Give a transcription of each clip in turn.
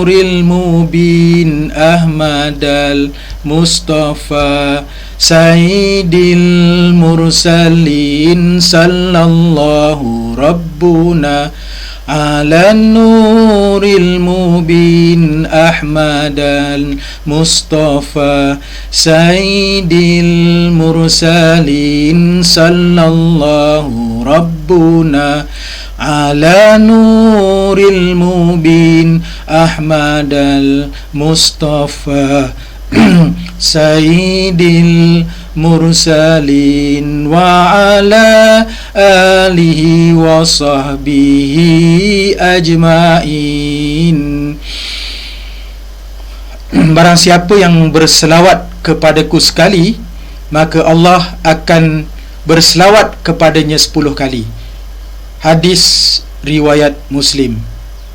Mubin Ahmadal Mustafa Sayyidil Mursalin Sallallahu Rabbuna ala nuril mubin Ahmadal Mustafa Sayyidil Mursalin Sallallahu Rabbuna ala nuril mubin Ahmadal Mustafa Sayyidil Mursalin wa ala alihi wa sahbihi ajmain. Barang siapa yang berselawat kepadaku sekali, maka Allah akan berselawat kepadanya 10 kali. Hadis riwayat Muslim.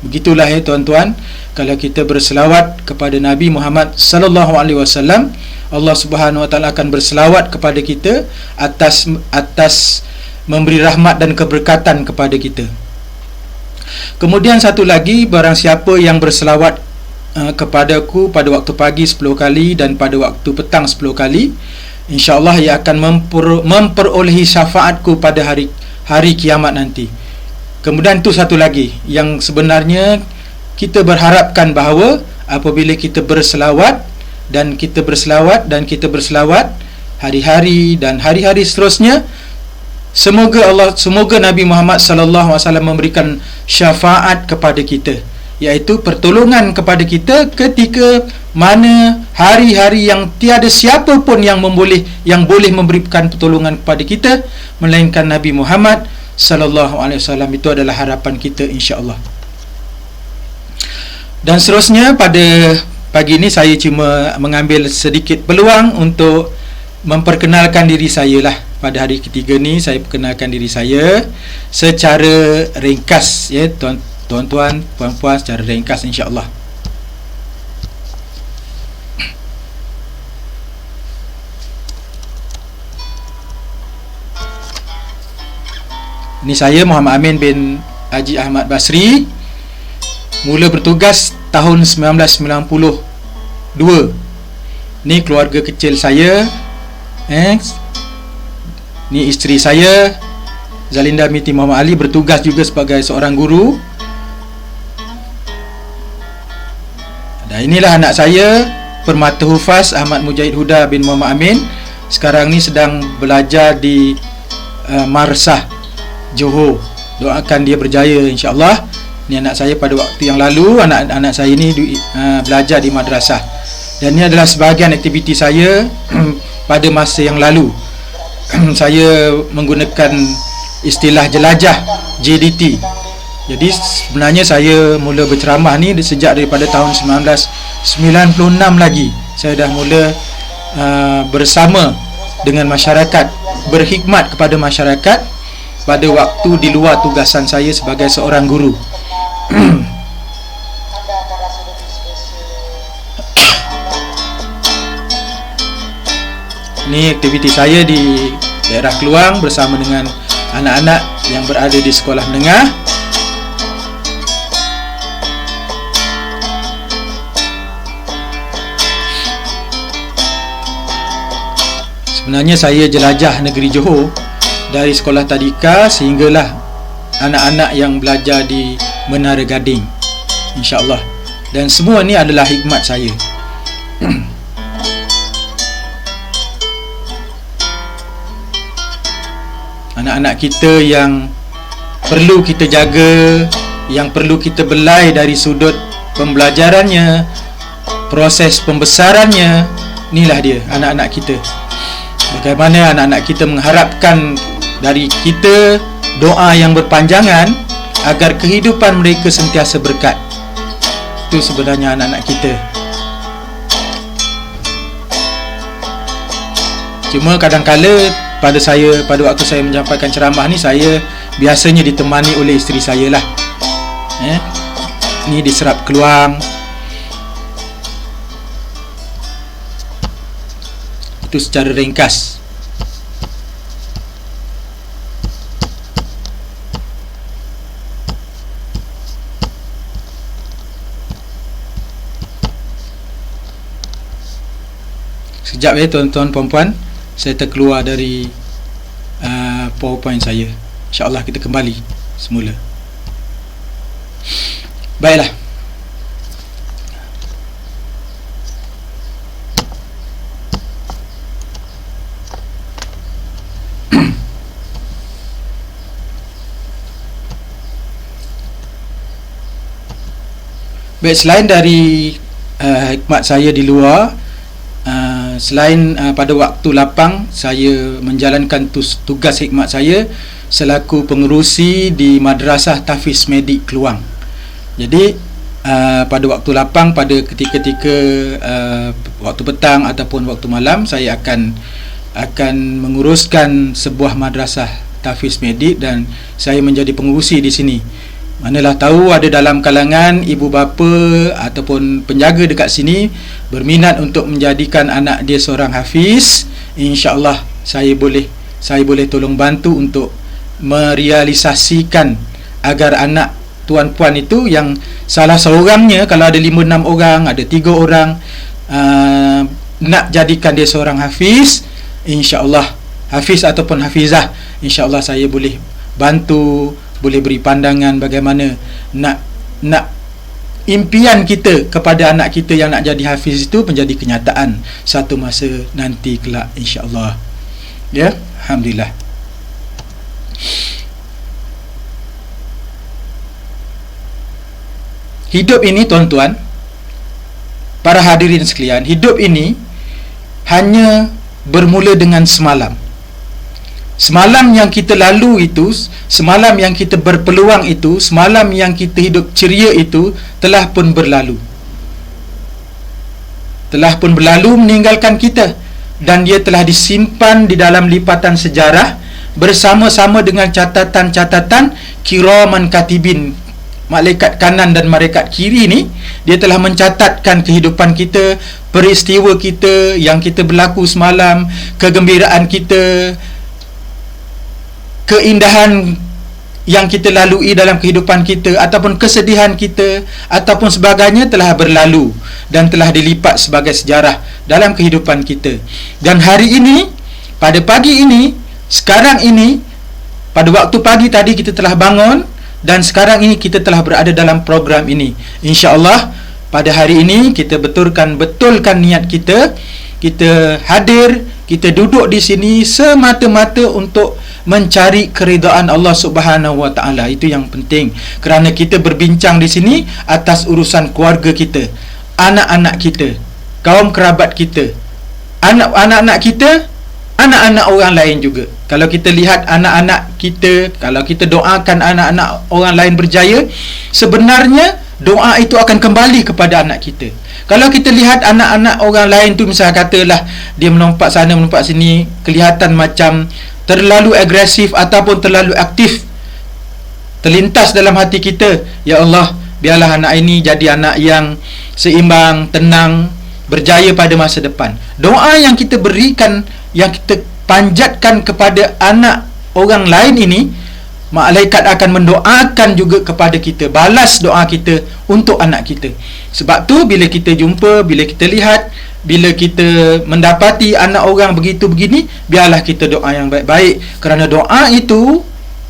Begitulah ya tuan-tuan, kalau kita berselawat kepada Nabi Muhammad sallallahu alaihi wasallam, Allah Subhanahu wa taala akan berselawat kepada kita atas memberi rahmat dan keberkatan kepada kita. Kemudian satu lagi, barang siapa yang berselawat kepadaku pada waktu pagi 10 kali dan pada waktu petang 10 kali, insya-Allah ia akan memperolehi syafaatku pada hari kiamat nanti. Kemudian tu satu lagi yang sebenarnya kita berharapkan bahawa apabila kita berselawat dan kita berselawat hari-hari dan hari-hari seterusnya, semoga Nabi Muhammad sallallahu alaihi wasallam memberikan syafaat kepada kita, iaitu pertolongan kepada kita ketika mana hari-hari yang tiada siapa pun yang boleh memberikan pertolongan kepada kita melainkan Nabi Muhammad sallallahu alaihi wasallam. Itu adalah harapan kita, insya-Allah. Dan seterusnya, pada pagi ini saya cuma mengambil sedikit peluang untuk memperkenalkan diri saya lah. Pada hari ketiga ni saya perkenalkan diri saya secara ringkas ya tuan-tuan, puan-puan, secara ringkas, insya-Allah. Ini saya Muhammad Amin bin Haji Ahmad Basri. Mula bertugas tahun 1992. Ni keluarga kecil saya. Ni isteri saya Zalinda Miti Muhammad Ali, bertugas juga sebagai seorang guru. Dan inilah anak saya Permata Hufaz Ahmad Mujahid Huda bin Muhammad Amin. Sekarang ni sedang belajar di Marsah Johor. Doakan dia berjaya, insya-Allah. Ni anak saya pada waktu yang lalu, anak saya ni belajar di madrasah. Dan ini adalah sebahagian aktiviti saya pada masa yang lalu. Saya menggunakan istilah jelajah JDT. Jadi sebenarnya saya mula berceramah ni sejak daripada tahun 1996 lagi. Saya dah mula bersama dengan masyarakat, berkhidmat kepada masyarakat pada waktu di luar tugasan saya sebagai seorang guru. Ini aktiviti saya di daerah Keluang bersama dengan anak-anak yang berada di sekolah menengah. Sebenarnya saya jelajah negeri Johor dari sekolah tadika sehinggalah anak-anak yang belajar di Menara Gading, insya-Allah. Dan semua ni adalah hikmat saya. Anak-anak kita yang perlu kita jaga, yang perlu kita belai dari sudut pembelajarannya, proses pembesarannya, inilah dia anak-anak kita. Bagaimana anak-anak kita mengharapkan dari kita doa yang berpanjangan agar kehidupan mereka sentiasa berkat. Itu sebenarnya anak-anak kita. Cuma kadang-kala pada waktu saya menyampaikan ceramah ni, saya biasanya ditemani oleh isteri saya lah. Ni diserap Keluang. Itu secara ringkas. Sekejap ya tuan-tuan puan-puan, saya terkeluar dari PowerPoint saya. InsyaAllah kita kembali semula. Baiklah. Baik, selain dari hikmat saya di luar, selain pada waktu lapang saya menjalankan tugas hikmat saya selaku pengerusi di Madrasah Tahfiz Medik Keluang. Jadi pada waktu lapang, pada ketika-ketika waktu petang ataupun waktu malam, saya akan menguruskan sebuah madrasah tahfiz medik dan saya menjadi pengurusi di sini. Manalah tahu ada dalam kalangan ibu bapa ataupun penjaga dekat sini berminat untuk menjadikan anak dia seorang hafiz, insya-Allah saya boleh tolong bantu untuk merealisasikan agar anak tuan-puan itu yang salah seorangnya, kalau ada 5-6 orang, ada 3 orang nak jadikan dia seorang hafiz, insya-Allah hafiz ataupun hafizah, insya-Allah saya boleh bantu, boleh beri pandangan bagaimana nak impian kita kepada anak kita yang nak jadi hafiz itu menjadi kenyataan satu masa nanti kelak, insya-Allah. Ya, alhamdulillah. Hidup ini tuan-tuan, para hadirin sekalian, hidup ini hanya bermula dengan semalam. Semalam yang kita lalu itu, semalam yang kita berpeluang itu, semalam yang kita hidup ceria itu telah pun berlalu. Telah pun berlalu meninggalkan kita, dan dia telah disimpan di dalam lipatan sejarah bersama-sama dengan catatan-catatan kiraman katibin, malaikat kanan dan malaikat kiri ni. Dia telah mencatatkan kehidupan kita, peristiwa kita yang kita berlaku semalam, kegembiraan kita, keindahan yang kita lalui dalam kehidupan kita, ataupun kesedihan kita ataupun sebagainya telah berlalu dan telah dilipat sebagai sejarah dalam kehidupan kita. Dan hari ini, pada pagi ini, sekarang ini, pada waktu pagi tadi kita telah bangun, dan sekarang ini kita telah berada dalam program ini. InsyaAllah pada hari ini kita betulkan niat kita. Kita hadir, kita duduk di sini semata-mata untuk mencari keridaan Allah Subhanahu Wa Taala. Itu yang penting, kerana kita berbincang di sini atas urusan keluarga kita, anak-anak kita, kaum kerabat kita, anak-anak kita, anak-anak orang lain juga. Kalau kita lihat anak-anak kita, kalau kita doakan anak-anak orang lain berjaya, sebenarnya doa itu akan kembali kepada anak kita. Kalau kita lihat anak-anak orang lain tu, misalnya katalah dia melompat sana melompat sini, kelihatan macam terlalu agresif ataupun terlalu aktif, terlintas dalam hati kita, ya Allah, biarlah anak ini jadi anak yang seimbang, tenang, berjaya pada masa depan. Doa yang kita berikan, yang kita panjatkan kepada anak orang lain ini, malaikat akan mendoakan juga kepada kita, balas doa kita untuk anak kita. Sebab tu bila kita jumpa, bila kita lihat, bila kita mendapati anak orang begitu begini, biarlah kita doa yang baik-baik, kerana doa itu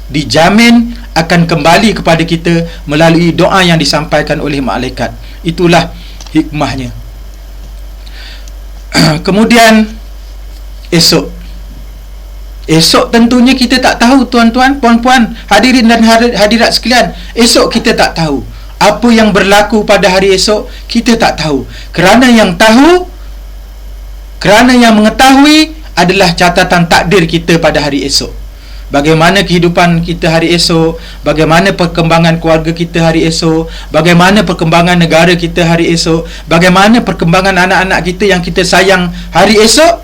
dijamin akan kembali kepada kita melalui doa yang disampaikan oleh malaikat. Itulah hikmahnya. Kemudian Esok tentunya kita tak tahu tuan-tuan, puan-puan, hadirin dan hadirat sekalian. Esok kita tak tahu apa yang berlaku pada hari esok, kita tak tahu. Kerana yang mengetahui adalah catatan takdir kita pada hari esok. Bagaimana kehidupan kita hari esok, bagaimana perkembangan keluarga kita hari esok, bagaimana perkembangan negara kita hari esok, bagaimana perkembangan anak-anak kita yang kita sayang hari esok.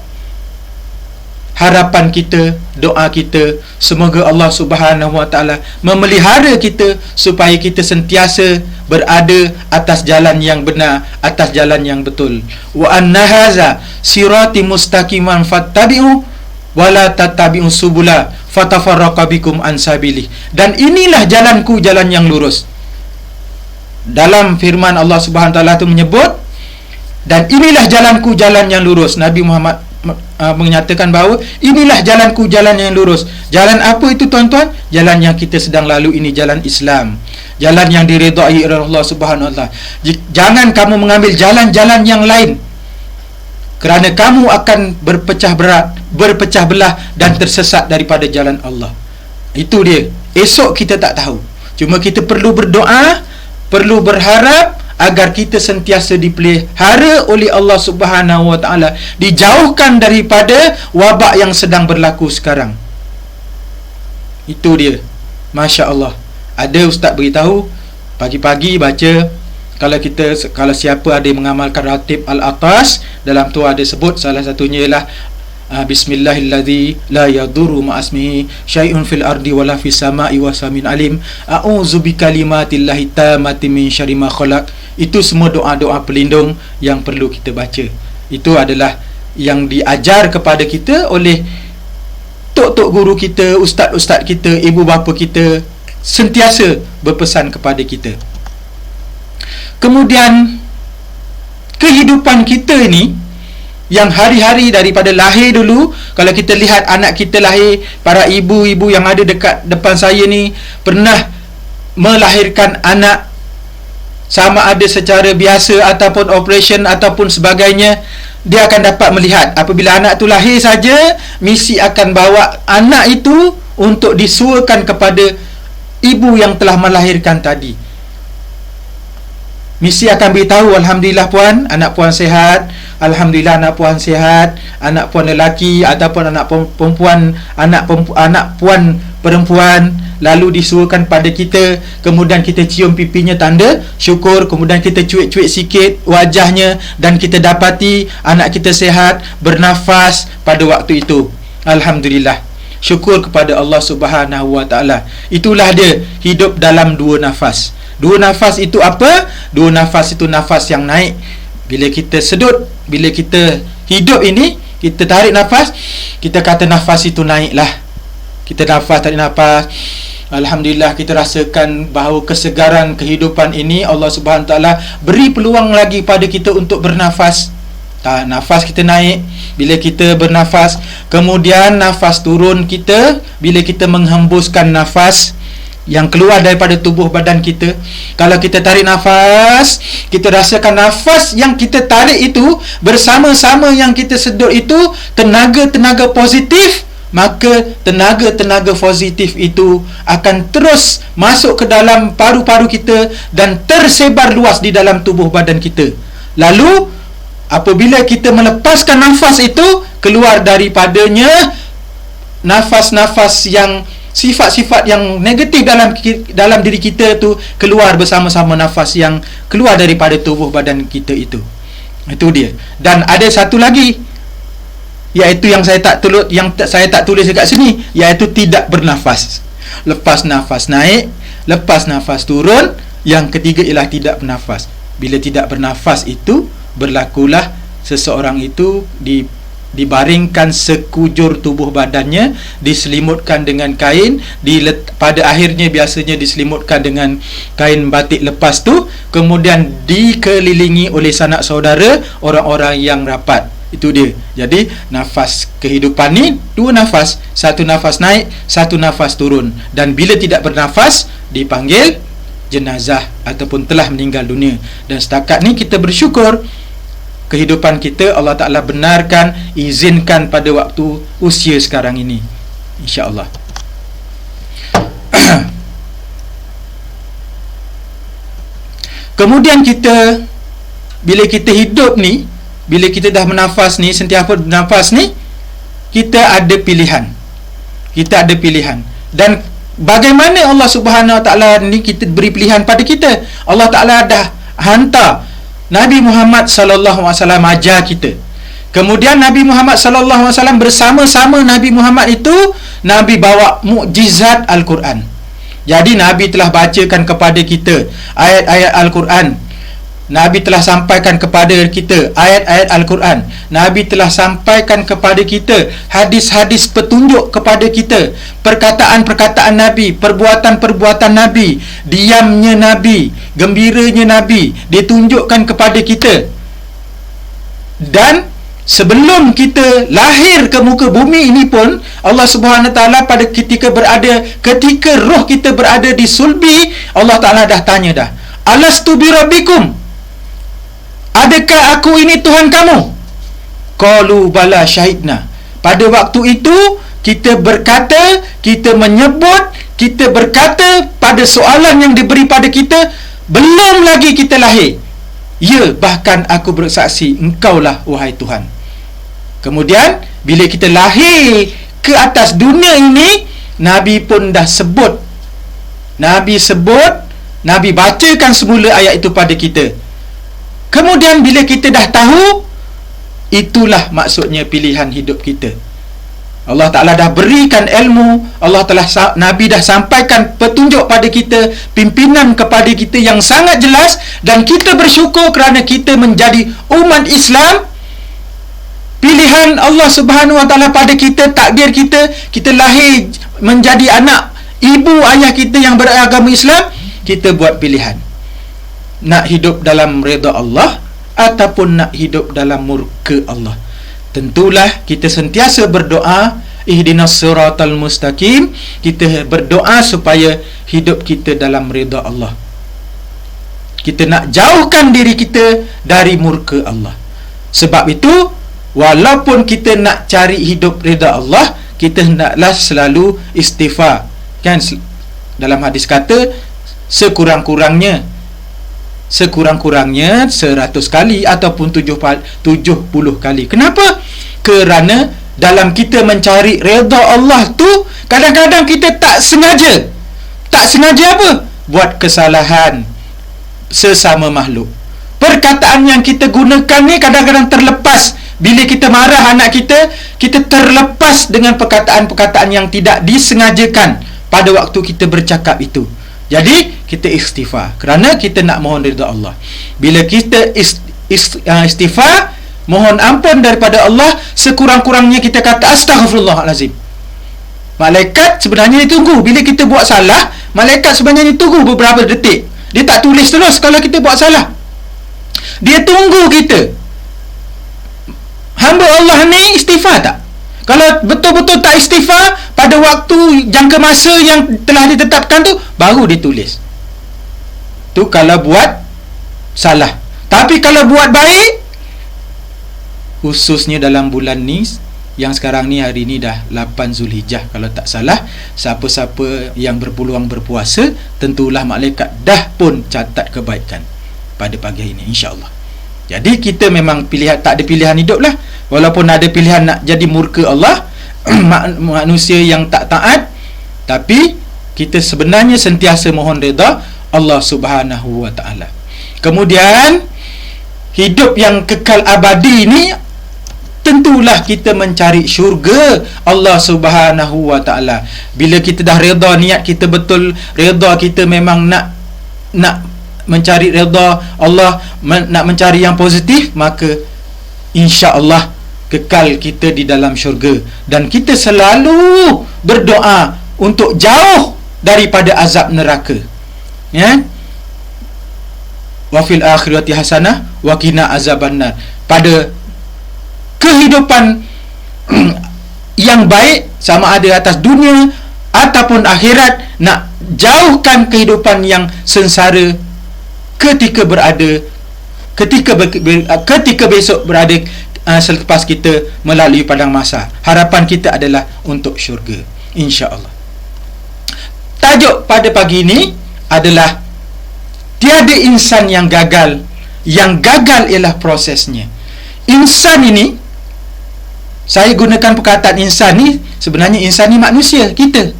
Harapan kita, doa kita, semoga Allah Subhanahu Wa Taala memelihara kita supaya kita sentiasa berada atas jalan yang benar, atas jalan yang betul. Wa anna haza sirati mustaqiman fattabi'u wa la tattabi'u subula fatafarraqa bikum an sabilih. Dan inilah jalanku, jalan yang lurus. Dalam firman Allah Subhanahu Wa Taala itu menyebut, Dan inilah jalanku, jalan yang lurus. Nabi Muhammad menyatakan bahawa inilah jalanku, jalan yang lurus. Jalan apa itu tuan-tuan? Jalan yang kita sedang lalu ini, jalan Islam, jalan yang diredai oleh Allah Subhanahu Wa Taala. Jangan kamu mengambil jalan-jalan yang lain, kerana kamu akan berpecah belah dan tersesat daripada jalan Allah. Itu dia. Esok kita tak tahu. Cuma kita perlu berdoa, perlu berharap agar kita sentiasa dipelihara oleh Allah Subhanahu Wa Taala, dijauhkan daripada wabak yang sedang berlaku sekarang. Itu dia. Masya Allah. Ada ustaz beritahu pagi-pagi baca, kalau siapa ada yang mengamalkan ratib al-atas, dalam tu ada sebut salah satunya ialah Bismillahilladzi la yadurru ma'asmihi syai'un fil ardi wala fis sama'i wa samin alim. A'udzu bikalimatillahi tammati min syarri ma khalaq. Itu semua doa-doa pelindung yang perlu kita baca. Itu adalah yang diajar kepada kita oleh tok-tok guru kita, ustaz-ustaz kita, ibu bapa kita, sentiasa berpesan kepada kita. Kemudian kehidupan kita ini yang hari-hari daripada lahir dulu, kalau kita lihat anak kita lahir, para ibu-ibu yang ada dekat depan saya ni pernah melahirkan anak, sama ada secara biasa ataupun operation ataupun sebagainya, dia akan dapat melihat apabila anak tu lahir saja, misi akan bawa anak itu untuk disuakan kepada ibu yang telah melahirkan tadi. Misi akan beritahu, alhamdulillah puan, anak puan sihat, alhamdulillah anak puan sihat, anak puan lelaki ataupun anak perempuan, anak puan perempuan, lalu disuruhkan pada kita, kemudian kita cium pipinya tanda syukur, kemudian kita cuik-cuik sikit wajahnya dan kita dapati anak kita sihat, bernafas pada waktu itu. Alhamdulillah. Syukur kepada Allah Subhanahu Wa Taala. Itulah dia hidup dalam dua nafas. Dua nafas itu apa? Dua nafas itu nafas yang naik. Bila kita sedut, bila kita hidup ini, kita tarik nafas, kita kata nafas itu naiklah. Kita tarik nafas. Alhamdulillah, kita rasakan bahawa kesegaran kehidupan ini Allah Subhanahu Taala beri peluang lagi pada kita untuk bernafas. Nafas kita naik bila kita bernafas, kemudian nafas turun kita bila kita menghembuskan nafas yang keluar daripada tubuh badan kita. Kalau kita tarik nafas, kita rasakan nafas yang kita tarik itu bersama-sama yang kita sedut itu tenaga-tenaga positif, maka tenaga-tenaga positif itu akan terus masuk ke dalam paru-paru kita dan tersebar luas di dalam tubuh badan kita. Lalu apabila kita melepaskan nafas itu, keluar daripadanya nafas-nafas yang sifat-sifat yang negatif dalam diri kita tu keluar bersama-sama nafas yang keluar daripada tubuh badan kita itu. Itu dia. Dan ada satu lagi, iaitu yang saya tak tulis dekat sini, iaitu tidak bernafas. Lepas nafas naik, lepas nafas turun, yang ketiga ialah tidak bernafas. Bila tidak bernafas itu, berlakulah seseorang itu dibaringkan sekujur tubuh badannya, diselimutkan dengan kain, pada akhirnya biasanya diselimutkan dengan kain batik lepas tu, kemudian dikelilingi oleh sanak saudara, orang-orang yang rapat. Itu dia. Jadi nafas kehidupan ni dua nafas, satu nafas naik, satu nafas turun, dan bila tidak bernafas dipanggil jenazah ataupun telah meninggal dunia. Dan setakat ni kita bersyukur kehidupan kita Allah Ta'ala benarkan, izinkan pada waktu usia sekarang ini, insya-Allah. Kemudian kita, bila kita hidup ni, bila kita dah bernafas ni, sentiasa bernafas ni, kita ada pilihan. Kita ada pilihan. Dan bagaimana Allah Subhanahu Wa Taala ni kita beri pilihan pada kita? Allah Ta'ala dah hantar Nabi Muhammad sallallahu alaihi wasallam ajar kita. Kemudian Nabi Muhammad sallallahu alaihi wasallam bersama-sama Nabi Muhammad itu, Nabi bawa mukjizat Al-Quran. Jadi Nabi telah bacakan kepada kita ayat-ayat Al-Quran. Nabi telah sampaikan kepada kita ayat-ayat Al-Quran. Nabi telah sampaikan kepada kita hadis-hadis petunjuk kepada kita, perkataan-perkataan Nabi, perbuatan-perbuatan Nabi, diamnya Nabi, gembiranya Nabi ditunjukkan kepada kita. Dan sebelum kita lahir ke muka bumi ini pun, Allah Subhanahu Wa Taala pada ketika roh kita berada di sulbi, Allah Taala dah tanya dah, alastu bi rabbikum, adakah aku ini Tuhan kamu? Qalu bala syahidna. Pada waktu itu kita berkata, kita menyebut, kita berkata pada soalan yang diberi pada kita belum lagi kita lahir, ya, bahkan aku bersaksi engkaulah wahai Tuhan. Kemudian bila kita lahir ke atas dunia ini, Nabi pun dah sebut, Nabi bacakan semula ayat itu pada kita. Kemudian bila kita dah tahu, itulah maksudnya pilihan hidup kita. Allah Ta'ala dah berikan ilmu, Nabi dah sampaikan petunjuk pada kita, pimpinan kepada kita yang sangat jelas, dan kita bersyukur kerana kita menjadi umat Islam. Pilihan Allah Subhanahu Wa Ta'ala pada kita, takdir kita lahir menjadi anak ibu ayah kita yang beragama Islam. Kita buat pilihan, nak hidup dalam redha Allah ataupun nak hidup dalam murka Allah. Tentulah kita sentiasa berdoa, ihdinas siratal mustaqim. Kita berdoa supaya hidup kita dalam redha Allah. Kita nak jauhkan diri kita dari murka Allah. Sebab itu, walaupun kita nak cari hidup redha Allah, kita hendaklah selalu istighfar. Kan dalam hadis kata, sekurang-kurangnya 100 kali ataupun 70 kali. Kenapa? Kerana dalam kita mencari redha Allah tu, kadang-kadang kita tak sengaja apa? Buat kesalahan sesama makhluk. Perkataan yang kita gunakan ni kadang-kadang terlepas. Bila kita marah anak kita terlepas dengan perkataan-perkataan yang tidak disengajakan pada waktu kita bercakap itu. Jadi kita istighfar kerana kita nak mohon ridha Allah. Bila kita istighfar, mohon ampun daripada Allah, sekurang-kurangnya kita kata astaghfirullahalazim. Malaikat sebenarnya ditunggu. Bila kita buat salah, malaikat sebenarnya ditunggu beberapa detik. Dia tak tulis terus kalau kita buat salah. Dia tunggu kita. Hamba Allah ni istighfar tak? Kalau betul-betul tak istighfar pada waktu jangka masa yang telah ditetapkan tu, baru ditulis. Tu kalau buat salah. Tapi kalau buat baik, khususnya dalam bulan ni, yang sekarang ni, hari ni dah 8 Zulhijjah kalau tak salah, siapa-siapa yang berpeluang berpuasa, tentulah malaikat dah pun catat kebaikan pada pagi hari ini, insya-Allah. Jadi kita memang tak ada pilihan hidup lah. Walaupun ada pilihan nak jadi murka Allah, manusia yang tak taat, tapi kita sebenarnya sentiasa mohon redha Allah Subhanahu Wa Ta'ala. Kemudian hidup yang kekal abadi ini, tentulah kita mencari syurga Allah Subhanahu Wa Ta'ala. Bila kita dah redha, niat kita betul, redha kita memang nak mencari redha Allah, nak mencari yang positif, maka insya-Allah kekal kita di dalam syurga. Dan kita selalu berdoa untuk jauh daripada azab neraka, ya. Wa fil akhirati hasanah wa qina azabannar. Pada kehidupan yang baik, sama ada atas dunia ataupun akhirat, nak jauhkan kehidupan yang sengsara ketika besok berada selepas kita melalui padang mahsyar. Harapan kita adalah untuk syurga, insya-Allah. Tajuk pada pagi ini adalah tiada insan yang gagal. Yang gagal ialah prosesnya. Insan ini, saya gunakan perkataan insan ni, sebenarnya insan ni manusia, kita,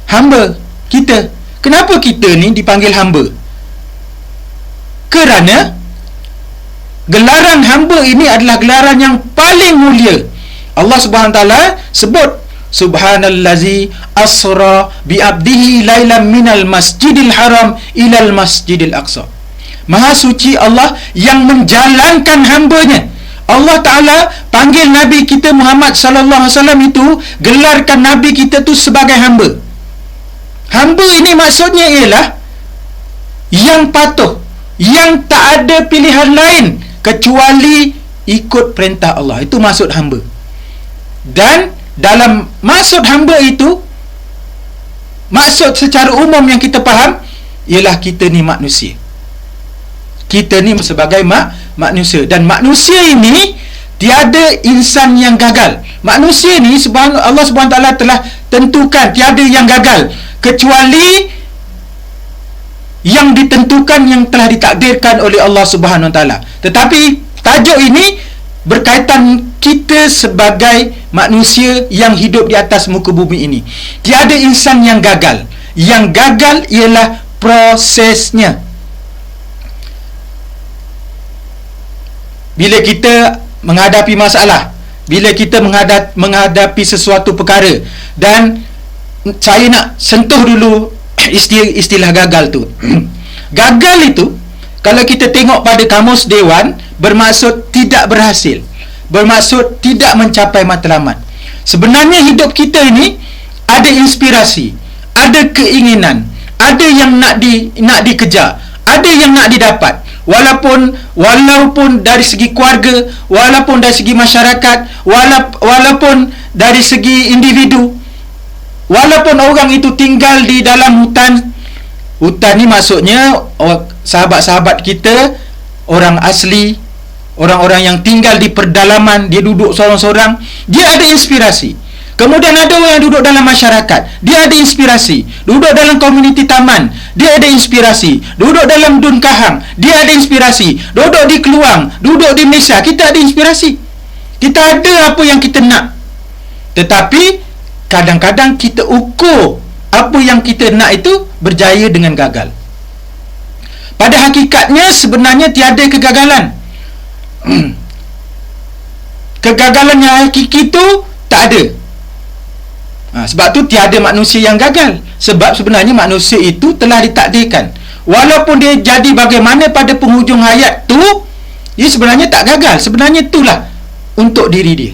hamba kita. Kenapa kita ni dipanggil hamba? Kerana gelaran hamba ini adalah gelaran yang paling mulia. Allah Subhanahu Wa Taala sebut, subhanallazi asra bi abdihi lailan minal masjidil haram ilal masjidil aqsa. Maha suci Allah yang menjalankan hambanya. Allah Ta'ala panggil Nabi kita Muhammad sallallahu alaihi wasallam itu, gelarkan Nabi kita tu sebagai hamba. Hamba ini maksudnya ialah yang patuh, yang tak ada pilihan lain kecuali ikut perintah Allah. Itu maksud hamba. Dan dalam maksud hamba itu, maksud secara umum yang kita faham ialah kita ni manusia. Kita ni sebagai manusia. Dan manusia ini tiada insan yang gagal. Manusia ni Allah SWT telah tentukan tiada yang gagal kecuali yang ditentukan, yang telah ditakdirkan oleh Allah Subhanahu Wa Taala. Tetapi tajuk ini berkaitan kita sebagai manusia yang hidup di atas muka bumi ini. Tiada insan yang gagal. Yang gagal ialah prosesnya. Bila kita menghadapi masalah, bila kita menghadapi sesuatu perkara, dan saya nak sentuh dulu istilah gagal tu. Gagal itu, kalau kita tengok pada kamus Dewan, bermaksud tidak berhasil, bermaksud tidak mencapai matlamat. Sebenarnya hidup kita ini ada inspirasi, ada keinginan, ada yang nak dikejar, ada yang nak didapat. Walaupun dari segi keluarga, walaupun dari segi masyarakat, walaupun dari segi individu, walaupun orang itu tinggal di dalam hutan. Hutan ni maksudnya sahabat-sahabat kita, orang asli, orang-orang yang tinggal di perdalaman, dia duduk sorang-sorang, dia ada inspirasi. Kemudian ada orang yang duduk dalam masyarakat, dia ada inspirasi. Duduk dalam komuniti taman, dia ada inspirasi. Duduk dalam Dun Kahang, dia ada inspirasi. Duduk di Keluang, duduk di Malaysia, kita ada inspirasi. Kita ada apa yang kita nak. Tetapi kadang-kadang kita ukur apa yang kita nak itu berjaya dengan gagal. Pada hakikatnya sebenarnya tiada kegagalan. Kegagalan yang hakiki itu tak ada. Sebab tu tiada manusia yang gagal. Sebab sebenarnya manusia itu telah ditakdirkan. Walaupun dia jadi bagaimana pada penghujung hayat tu, dia sebenarnya tak gagal. Sebenarnya itulah untuk diri dia.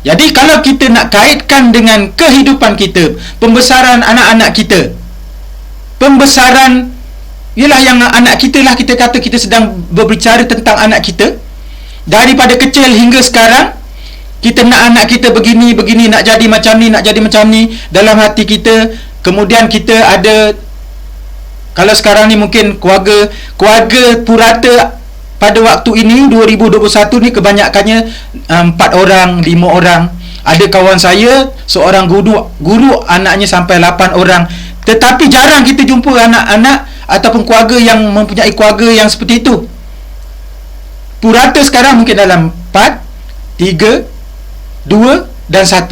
Jadi kalau kita nak kaitkan dengan kehidupan kita, pembesaran anak-anak kita, pembesaran ialah yang anak kita lah, kita kata kita sedang berbicara tentang anak kita. Daripada kecil hingga sekarang, kita nak anak kita begini, nak jadi macam ni dalam hati kita. Kemudian kita ada, kalau sekarang ni mungkin keluarga purata pada waktu ini 2021 ni kebanyakannya 4 orang, 5 orang. Ada kawan saya seorang guru anaknya sampai 8 orang. Tetapi jarang kita jumpa anak-anak ataupun keluarga yang mempunyai keluarga yang seperti itu. Purata sekarang mungkin dalam 4, 3, 2 dan 1.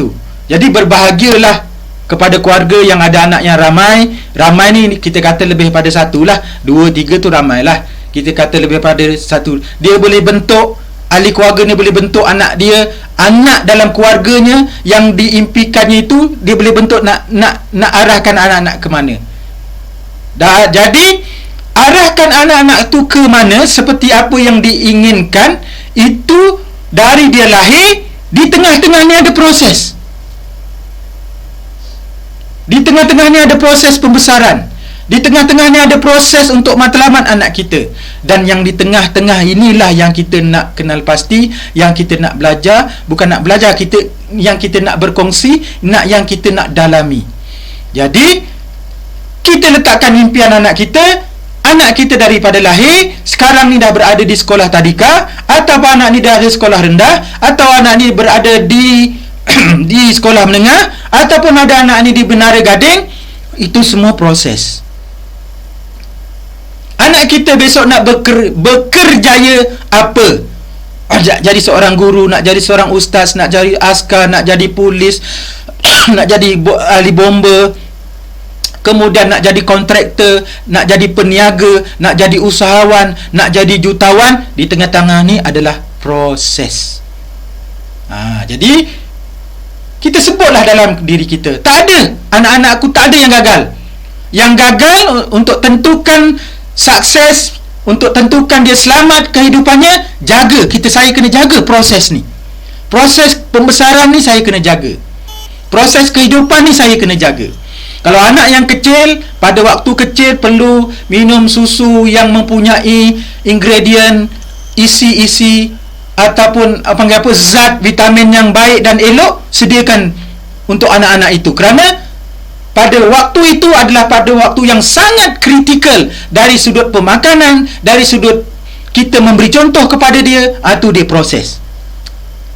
Jadi berbahagialah kepada keluarga yang ada anak yang ramai. Ramai ni kita kata lebih pada 1 lah. 2, 3 tu ramai lah. Kita kata lebih pada 1. Dia boleh bentuk, ahli keluarga ni boleh bentuk anak dia. Anak dalam keluarganya yang diimpikannya itu, dia boleh bentuk nak arahkan anak-anak ke mana. Jadi arahkan anak-anak tu ke mana, seperti apa yang diinginkan, itu dari dia lahir. Di tengah-tengahnya ada proses. Di tengah-tengahnya ada proses pembesaran. Di tengah-tengahnya ada proses untuk matlamat anak kita. Dan yang di tengah-tengah inilah yang kita nak kenal pasti, yang kita nak belajar. Bukan nak belajar, yang kita nak berkongsi, yang kita nak dalami. Jadi kita letakkan impian anak kita. Anak kita daripada lahir sekarang ni dah berada di sekolah tadika, atau anak ni dah ada sekolah rendah, atau anak ni berada di di sekolah menengah, ataupun ada anak ni di Menara Gading. Itu semua proses. Anak kita besok nak bekerjaya apa? Jadi seorang guru, nak jadi seorang ustaz, nak jadi askar, nak jadi polis, nak jadi ahli bomba, kemudian nak jadi kontraktor, nak jadi peniaga, nak jadi usahawan, nak jadi jutawan. Di tengah-tengah ni adalah proses. Jadi kita sebutlah dalam diri kita, tak ada, anak-anak aku tak ada yang gagal. Yang gagal untuk tentukan sukses, untuk tentukan dia selamat kehidupannya, saya kena jaga proses ni. Proses pembesaran ni saya kena jaga. Proses kehidupan ni saya kena jaga. Kalau anak yang kecil, pada waktu kecil perlu minum susu yang mempunyai ingredient, isi ataupun panggil apa, zat vitamin yang baik dan elok, sediakan untuk anak-anak itu, kerana pada waktu itu adalah pada waktu yang sangat kritikal dari sudut pemakanan, dari sudut kita memberi contoh kepada dia, itu dia proses.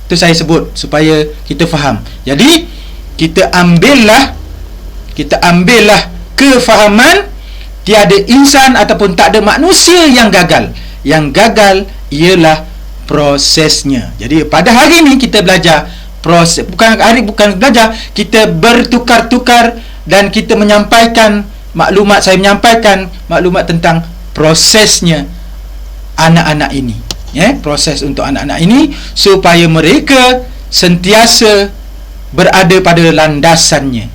Itu saya sebut supaya kita faham. Jadi kita ambillah kefahaman tiada insan ataupun tak ada manusia yang gagal. Yang gagal ialah prosesnya. Jadi pada hari ini kita belajar proses, bukan belajar, kita bertukar-tukar dan kita menyampaikan maklumat, saya menyampaikan maklumat tentang prosesnya anak-anak ini, proses untuk anak-anak ini supaya mereka sentiasa berada pada landasannya.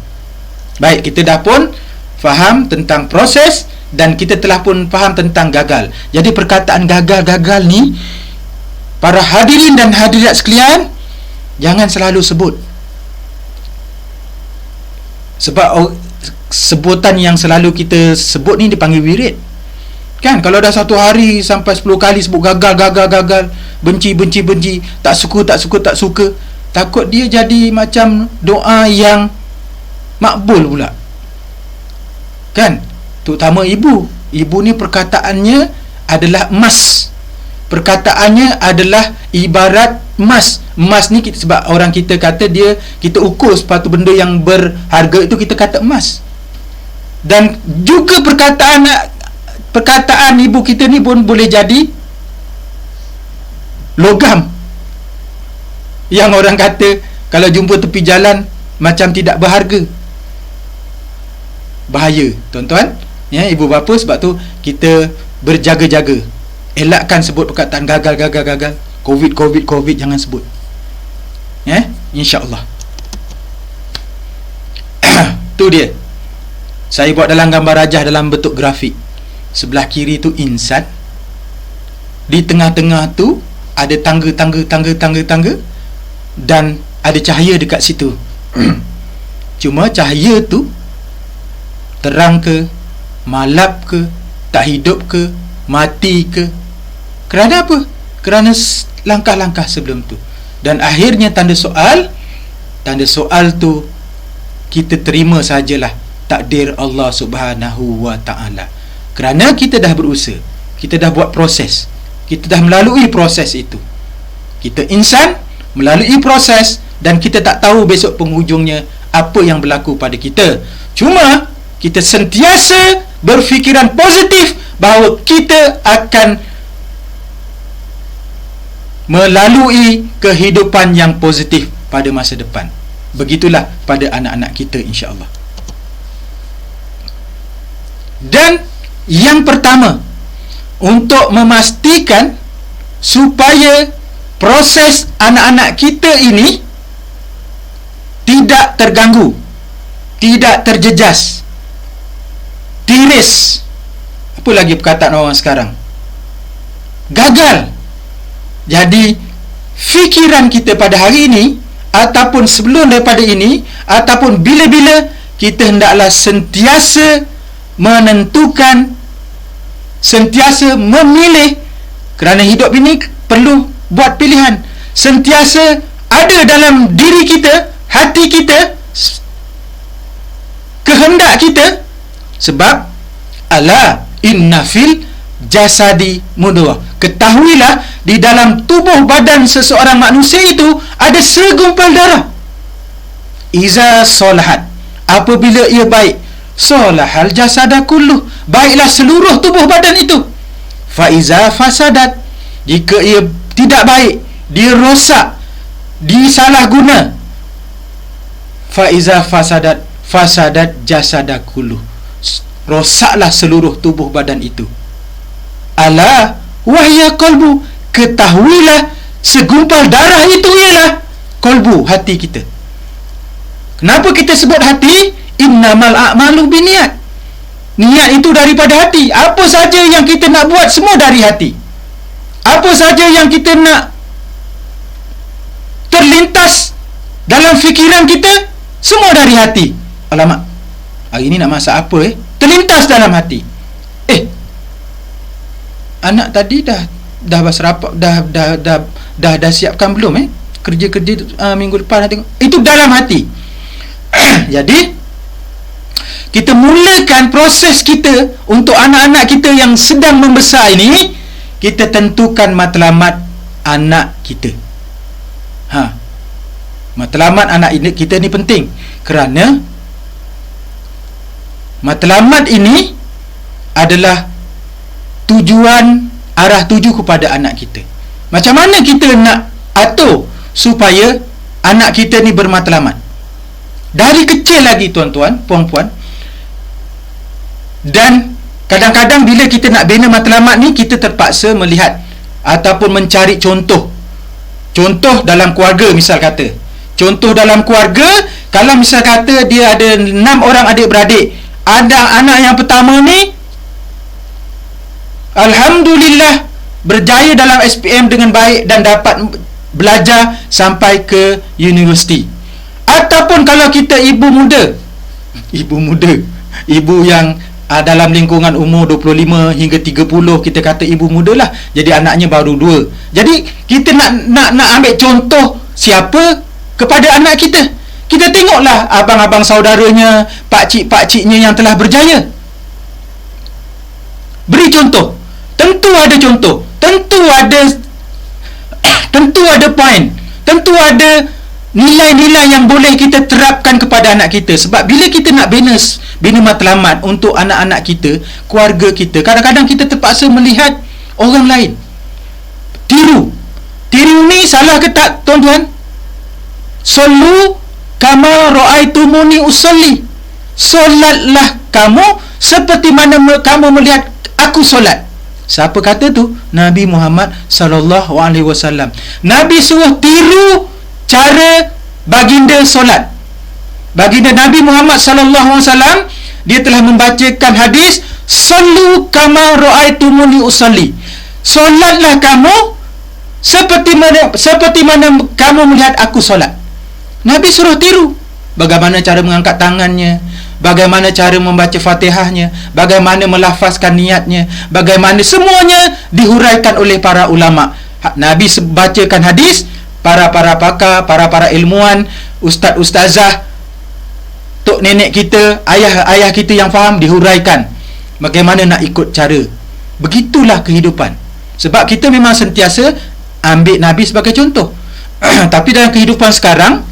Baik, kita dah pun faham tentang proses dan kita telah pun faham tentang gagal. Jadi perkataan gagal ni, para hadirin dan hadirat sekalian, jangan selalu sebut. Sebab sebutan yang selalu kita sebut ni dipanggil wirid. Kan, kalau dah satu hari sampai 10 kali sebut gagal, benci, tak suka, takut dia jadi macam doa yang makbul pula. Kan, terutama ibu ni perkataannya adalah emas. Perkataannya adalah ibarat emas. Emas ni kita, sebab orang kita kata dia, kita ukur sepatu benda yang berharga itu kita kata emas. Dan juga perkataan ibu kita ni pun boleh jadi logam, yang orang kata kalau jumpa tepi jalan macam tidak berharga. Bahaya tuan-tuan, ibu bapa. Sebab tu kita berjaga-jaga, elakkan sebut perkataan gagal, covid, jangan sebut, insya-Allah. Tu dia, saya buat dalam gambar rajah dalam bentuk grafik. Sebelah kiri tu insan, di tengah-tengah tu ada tangga, dan ada cahaya dekat situ. Cuma cahaya tu terang ke, malap ke, tak hidup ke, mati ke, kerana apa? Kerana langkah-langkah sebelum tu. Dan akhirnya tanda soal tu kita terima sajalah takdir Allah Subhanahu wa ta'ala. Kerana kita dah berusaha, kita dah buat proses, kita dah melalui proses itu. Kita insan melalui proses, dan kita tak tahu besok penghujungnya apa yang berlaku pada kita. Cuma kita sentiasa berfikiran positif bahawa kita akan melalui kehidupan yang positif pada masa depan. Begitulah pada anak-anak kita, insya-Allah. Dan yang pertama, untuk memastikan supaya proses anak-anak kita ini tidak terganggu, tidak terjejas, tiris, apa lagi perkataan orang sekarang, gagal. Jadi fikiran kita pada hari ini, ataupun sebelum daripada ini, ataupun bila-bila, kita hendaklah sentiasa menentukan, sentiasa memilih, kerana hidup ini perlu buat pilihan. Sentiasa ada dalam diri kita, hati kita, kehendak kita. Sebab ala inna fil jasadi mudghah, ketahuilah di dalam tubuh badan seseorang manusia itu ada segumpal darah. Iza solahat, apabila ia baik, solahal jasada kulluh, baiklah seluruh tubuh badan itu. Fa iza fasadat, jika ia tidak baik, dia rosak, disalahguna, fa iza fasadat jasada kulluh, rosaklah seluruh tubuh badan itu. Ala wahya qalbu, ketahuilah segumpal darah itu ialah qalbu, hati kita. Kenapa kita sebut hati? Innamal a'malu biniat. Niat itu daripada hati. Apa saja yang kita nak buat, semua dari hati. Apa saja yang kita nak terlintas dalam fikiran kita, semua dari hati. Alamak, hari ini nak masak apa terlintas dalam hati. Anak tadi dah dah berserap, dah siapkan belum kerja-kerja minggu depan, tengok. Itu dalam hati. Jadi kita mulakan proses kita untuk anak-anak kita yang sedang membesar ini. Kita tentukan matlamat anak kita. Matlamat anak ini kita ni penting, kerana matlamat ini adalah tujuan, arah tuju kepada anak kita. Macam mana kita nak atur supaya anak kita ni bermatlamat? Dari kecil lagi, tuan-tuan, puan-puan. Dan kadang-kadang bila kita nak bina matlamat ni, kita terpaksa melihat ataupun mencari contoh dalam keluarga. Misal kata, contoh dalam keluarga, kalau misal kata dia ada 6 orang adik-beradik, ada anak yang pertama ni alhamdulillah berjaya dalam SPM dengan baik dan dapat belajar sampai ke universiti. Ataupun kalau kita ibu muda, ibu yang dalam lingkungan umur 25 hingga 30, kita kata ibu muda lah, jadi anaknya baru 2. Jadi kita nak ambil contoh siapa kepada anak kita. Kita tengoklah abang-abang saudaranya, pakcik-pakciknya yang telah berjaya. Beri contoh. Tentu ada contoh, tentu ada poin, tentu ada nilai-nilai yang boleh kita terapkan kepada anak kita. Sebab bila kita nak bina matlamat untuk anak-anak kita, keluarga kita, kadang-kadang kita terpaksa melihat orang lain. Tiru ni salah ke tak, tuan-tuan? Sallu kama ra'aitumuni usolli. Solatlah kamu seperti mana kamu melihat aku solat. Siapa kata tu? Nabi Muhammad sallallahu alaihi wasallam. Nabi suruh tiru cara baginda solat. Baginda Nabi Muhammad sallallahu alaihi wasallam, dia telah membacakan hadis, sallu kama ra'aitumuni usolli. Solatlah kamu seperti mana kamu melihat aku solat. Nabi suruh tiru bagaimana cara mengangkat tangannya, bagaimana cara membaca Fatihahnya, bagaimana melafazkan niatnya, bagaimana, semuanya dihuraikan oleh para ulama. Nabi bacakan hadis, para pakar, para ilmuwan, ustaz-ustazah, tok nenek kita, ayah kita yang faham, dihuraikan bagaimana nak ikut cara. Begitulah kehidupan. Sebab kita memang sentiasa ambil Nabi sebagai contoh. Tapi dalam kehidupan sekarang,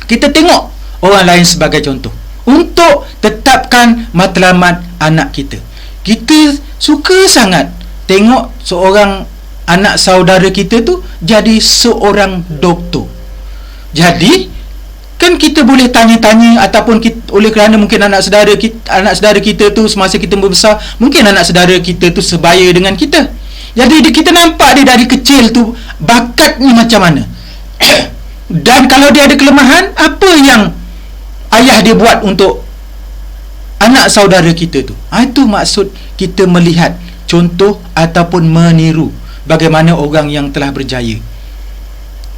kita tengok orang lain sebagai contoh untuk tetapkan matlamat anak kita. Kita suka sangat tengok seorang anak saudara kita tu jadi seorang doktor. Jadi kan kita boleh tanya-tanya, ataupun oleh kerana mungkin anak saudara kita tu semasa kita membesar, mungkin anak saudara kita tu sebaya dengan kita. Jadi kita nampak dia dari kecil tu bakatnya macam mana. Dan kalau dia ada kelemahan, apa yang ayah dia buat untuk anak saudara kita tu. Itu maksud kita melihat contoh ataupun meniru bagaimana orang yang telah berjaya.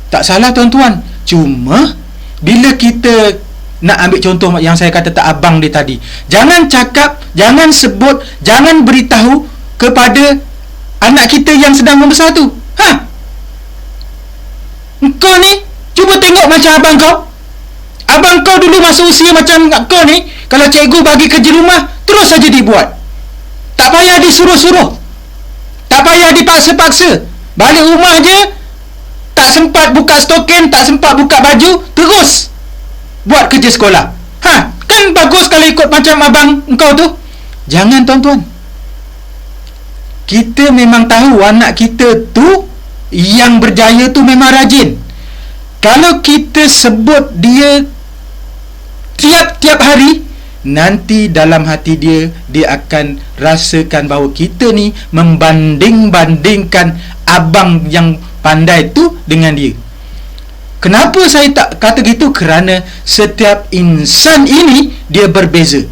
Tak salah, tuan-tuan. Cuma bila kita nak ambil contoh yang saya kata tak abang dia tadi, jangan cakap, jangan sebut, jangan beritahu kepada anak kita yang sedang membesar tu, engkau ni cuba tengok macam abang kau. Abang kau dulu masa usia macam kau ni, kalau cikgu bagi kerja rumah, terus saja dibuat. Tak payah disuruh-suruh, tak payah dipaksa-paksa. Balik rumah je, tak sempat buka stokin, tak sempat buka baju, terus buat kerja sekolah. Kan bagus kalau ikut macam abang engkau tu. Jangan, tuan-tuan. Kita memang tahu anak kita tu yang berjaya tu memang rajin. Kalau kita sebut dia tiap-tiap hari, nanti dalam hati dia akan rasakan bahawa kita ni membanding-bandingkan abang yang pandai tu dengan dia. Kenapa saya tak kata gitu? Kerana setiap insan ini dia berbeza.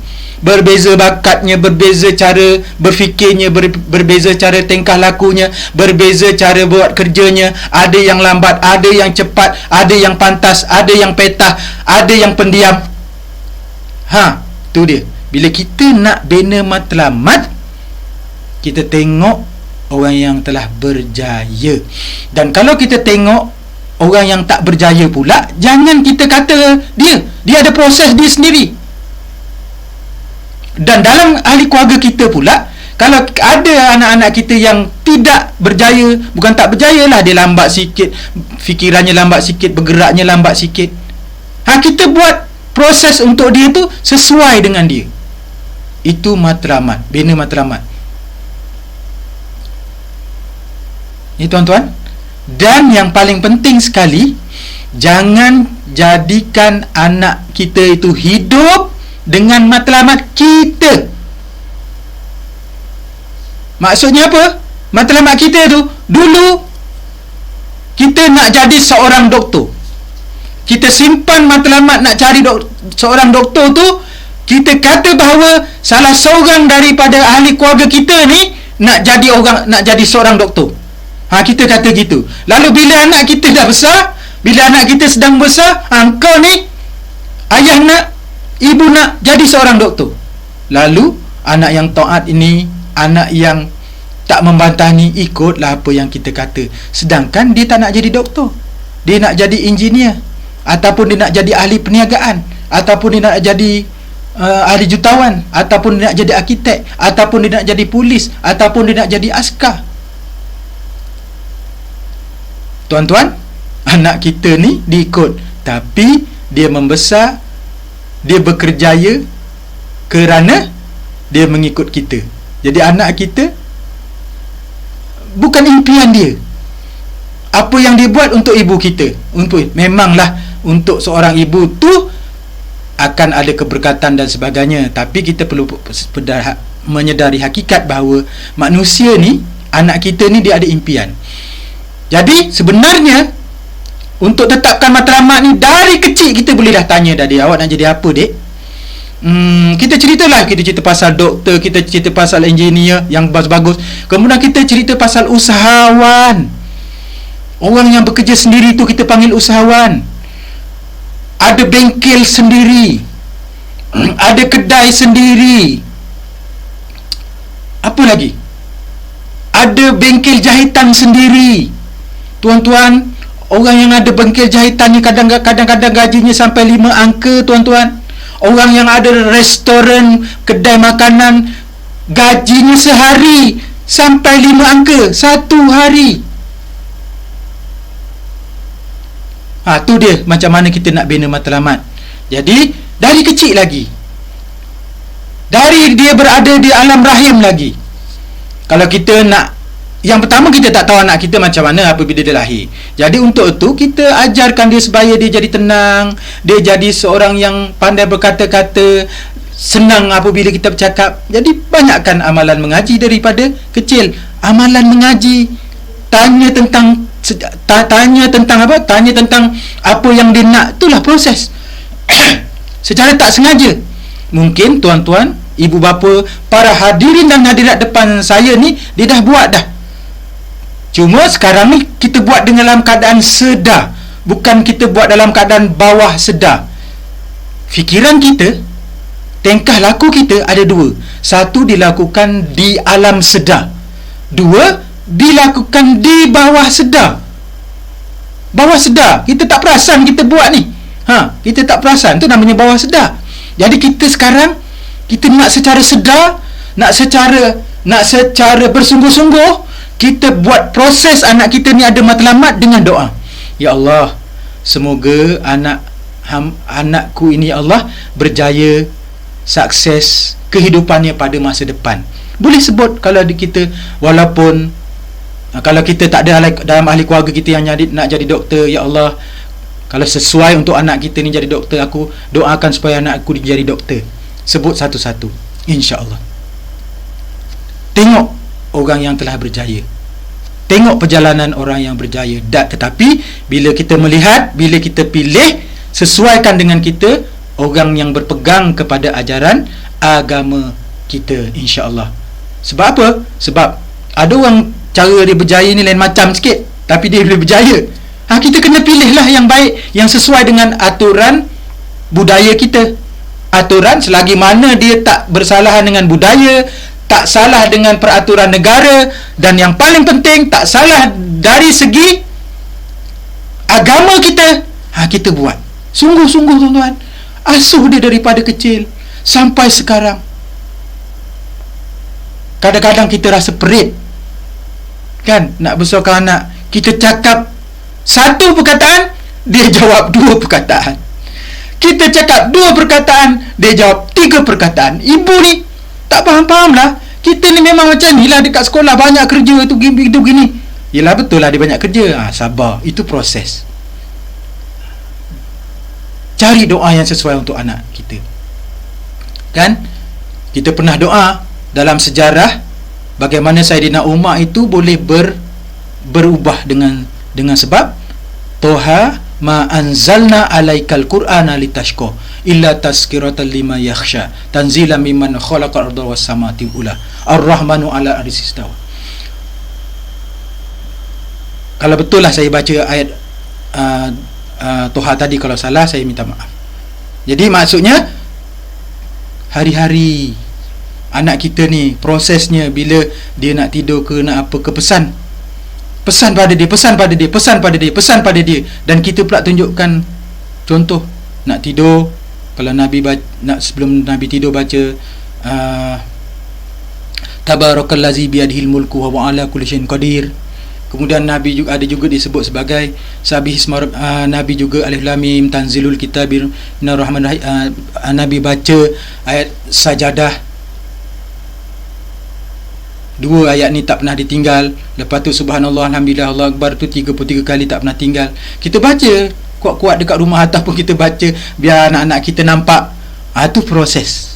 Berbeza bakatnya, berbeza cara berfikirnya, berbeza cara tingkah lakunya, berbeza cara buat kerjanya. Ada yang lambat, ada yang cepat, ada yang pantas, ada yang petah, ada yang pendiam. Tu dia. Bila kita nak bina matlamat, kita tengok orang yang telah berjaya. Dan kalau kita tengok orang yang tak berjaya pula, jangan kita kata dia ada proses dia sendiri. Dan dalam ahli keluarga kita pula, kalau ada anak-anak kita yang tidak berjaya, bukan tak berjaya lah, dia lambat sikit, fikirannya lambat sikit, bergeraknya lambat sikit, kita buat proses untuk dia tu sesuai dengan dia. Itu matlamat, bina matlamat. Ni tuan-tuan. Dan yang paling penting sekali, jangan jadikan anak kita itu hidup dengan matlamat kita. Maksudnya apa? Matlamat kita tu, dulu kita nak jadi seorang doktor, kita simpan matlamat nak cari seorang doktor tu, kita kata bahawa salah seorang daripada ahli keluarga kita ni nak jadi seorang doktor. Kita kata gitu. Lalu bila anak kita dah besar, bila anak kita sedang besar, kau ni ayah nak, ibu nak jadi seorang doktor. Lalu anak yang taat ini, anak yang tak membantah ni, ikutlah apa yang kita kata. Sedangkan dia tak nak jadi doktor, dia nak jadi engineer, ataupun dia nak jadi ahli perniagaan, ataupun dia nak jadi ahli jutawan, ataupun dia nak jadi arkitek, ataupun dia nak jadi polis, ataupun dia nak jadi askar. Tuan-tuan, anak kita ni diikut, tapi dia membesar, dia berkerjaya kerana dia mengikut kita. Jadi anak kita bukan impian dia. Apa yang dia buat untuk ibu kita, memanglah untuk seorang ibu tu akan ada keberkatan dan sebagainya, tapi kita perlu menyedari hakikat bahawa manusia ni, anak kita ni, dia ada impian. Jadi sebenarnya untuk tetapkan matlamat ni dari kecil, kita boleh dah tanya dah dia, awak nak jadi apa, dek? Kita cerita pasal doktor, kita cerita pasal engineer yang bagus-bagus. Kemudian kita cerita pasal usahawan, orang yang bekerja sendiri tu kita panggil usahawan. Ada bengkel sendiri, ada kedai sendiri, apa lagi, ada bengkel jahitan sendiri. Tuan-tuan, orang yang ada bengkel jahitan ni kadang-kadang gajinya sampai 5 angka, tuan-tuan. Orang yang ada restoran, kedai makanan, gajinya sehari sampai 5 angka, satu hari. Tu dia macam mana kita nak bina matlamat. Jadi dari kecil lagi, dari dia berada di alam rahim lagi. Kalau kita nak, yang pertama kita tak tahu anak kita macam mana apabila dia lahir. Jadi untuk itu kita ajarkan dia supaya dia jadi tenang, dia jadi seorang yang pandai berkata-kata, senang apabila kita bercakap. Jadi banyakkan amalan mengaji daripada kecil. Amalan mengaji, tanya tentang apa yang dia nak. Itulah proses. Secara tak sengaja, mungkin tuan-tuan, ibu bapa, para hadirin dan hadirat depan saya ni, dia dah buat dah. Cuma sekarang ni kita buat dalam keadaan sedar, bukan kita buat dalam keadaan bawah sedar. Fikiran kita, tingkah laku kita ada dua. Satu dilakukan di alam sedar, dua dilakukan di bawah sedar. Bawah sedar, kita tak perasan kita buat ni. Kita tak perasan, tu namanya bawah sedar. Jadi kita sekarang, kita nak secara sedar, nak secara bersungguh-sungguh, kita buat proses anak kita ni ada matlamat dengan doa. Ya Allah, semoga anakku ini, ya Allah, berjaya, sukses kehidupannya pada masa depan. Boleh sebut kalau kita, walaupun kalau kita tak ada dalam ahli keluarga kita yang nak jadi doktor, ya Allah, kalau sesuai untuk anak kita ni jadi doktor, aku doakan supaya anak aku jadi doktor. Sebut satu-satu, insya-Allah. Tengok orang yang telah berjaya, tengok perjalanan orang yang berjaya. Tetapi bila kita melihat, bila kita pilih, sesuaikan dengan kita orang yang berpegang kepada ajaran agama kita, insya-Allah. Sebab apa? Sebab ada orang cara dia berjaya ni lain macam sikit, tapi dia boleh berjaya. Kita kena pilihlah yang baik, yang sesuai dengan aturan budaya kita. Aturan selagi mana dia tak bersalahan dengan budaya, tak salah dengan peraturan negara, dan yang paling penting tak salah dari segi agama kita. Kita buat sungguh-sungguh tuan-tuan, asuh dia daripada kecil sampai sekarang. Kadang-kadang kita rasa perit kan nak besarkan anak. Kita cakap satu perkataan, dia jawab dua perkataan. Kita cakap dua perkataan, dia jawab tiga perkataan. Ibu ni tak faham-faham lah. Kita ni memang macam ni lah dekat sekolah, banyak kerja tu gini. Yelah betul lah dia banyak kerja. Sabar, itu proses. Cari doa yang sesuai untuk anak kita. Kan? Kita pernah doa dalam sejarah bagaimana Sayyidina Umar itu boleh berubah dengan sebab Toha ma anzalna alaikal qur'ana litashqa illa tazkiratan liman yakhsha tanzilan mimman khalaqal arda was samawati ula ar-rahmanu ala arsyis istawa. Kalau betul lah saya baca ayat Toha tadi, kalau salah saya minta maaf. Jadi maksudnya hari-hari anak kita ni prosesnya, bila dia nak tidur ke nak apa ke, pesan pada dia, dan kita pula tunjukkan contoh. Nak tidur, kalau Nabi sebelum Nabi tidur baca tabarakallazi biyadihil mulku wa huwa ala kulli syai'in qadir. Kemudian Nabi juga ada juga disebut sebagai Nabi juga alif lam mim tanzilul kitabir minar rahmanir rahim. Nabi baca ayat sajadah. Dua ayat ni tak pernah ditinggal. Lepas tu subhanallah, alhamdulillah, Allah akbar tu 33 kali tak pernah tinggal. Kita baca kuat-kuat dekat rumah ataupun kita baca biar anak-anak kita nampak. Itu proses.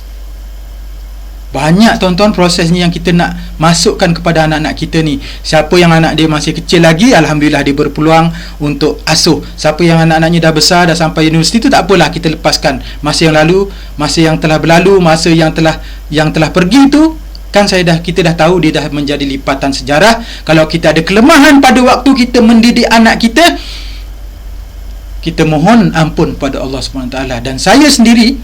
Banyak tuan-tuan prosesnya yang kita nak masukkan kepada anak-anak kita ni. Siapa yang anak dia masih kecil lagi, alhamdulillah dia berpeluang untuk asuh. Siapa yang anak-anaknya dah besar, dah sampai universiti, tu tak apalah, kita lepaskan. Masa yang lalu, masa yang telah berlalu, masa yang telah pergi tu, kan kita dah tahu dia dah menjadi lipatan sejarah. Kalau kita ada kelemahan pada waktu kita mendidik anak kita, kita mohon ampun pada Allah SWT. Dan saya sendiri,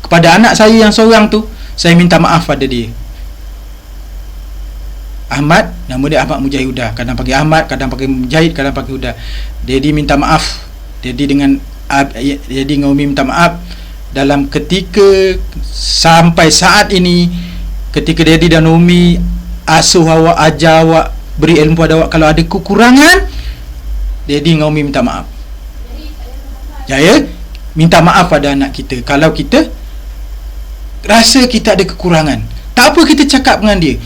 kepada anak saya yang seorang tu, saya minta maaf pada dia. Ahmad, nama dia Ahmad Mujahid Huda. Kadang panggil Ahmad, kadang panggil Mujahid, kadang panggil Huda. Dia minta maaf. Jadi dengan Umi minta maaf dalam ketika sampai saat ini, ketika Daddy dan Umi asuh awak, ajar awak, beri ilmu pada awak, kalau ada kekurangan, Daddy dan Umi minta maaf. Ya, minta maaf pada anak kita. Kalau kita rasa kita ada kekurangan, tak apa, kita cakap dengan dia.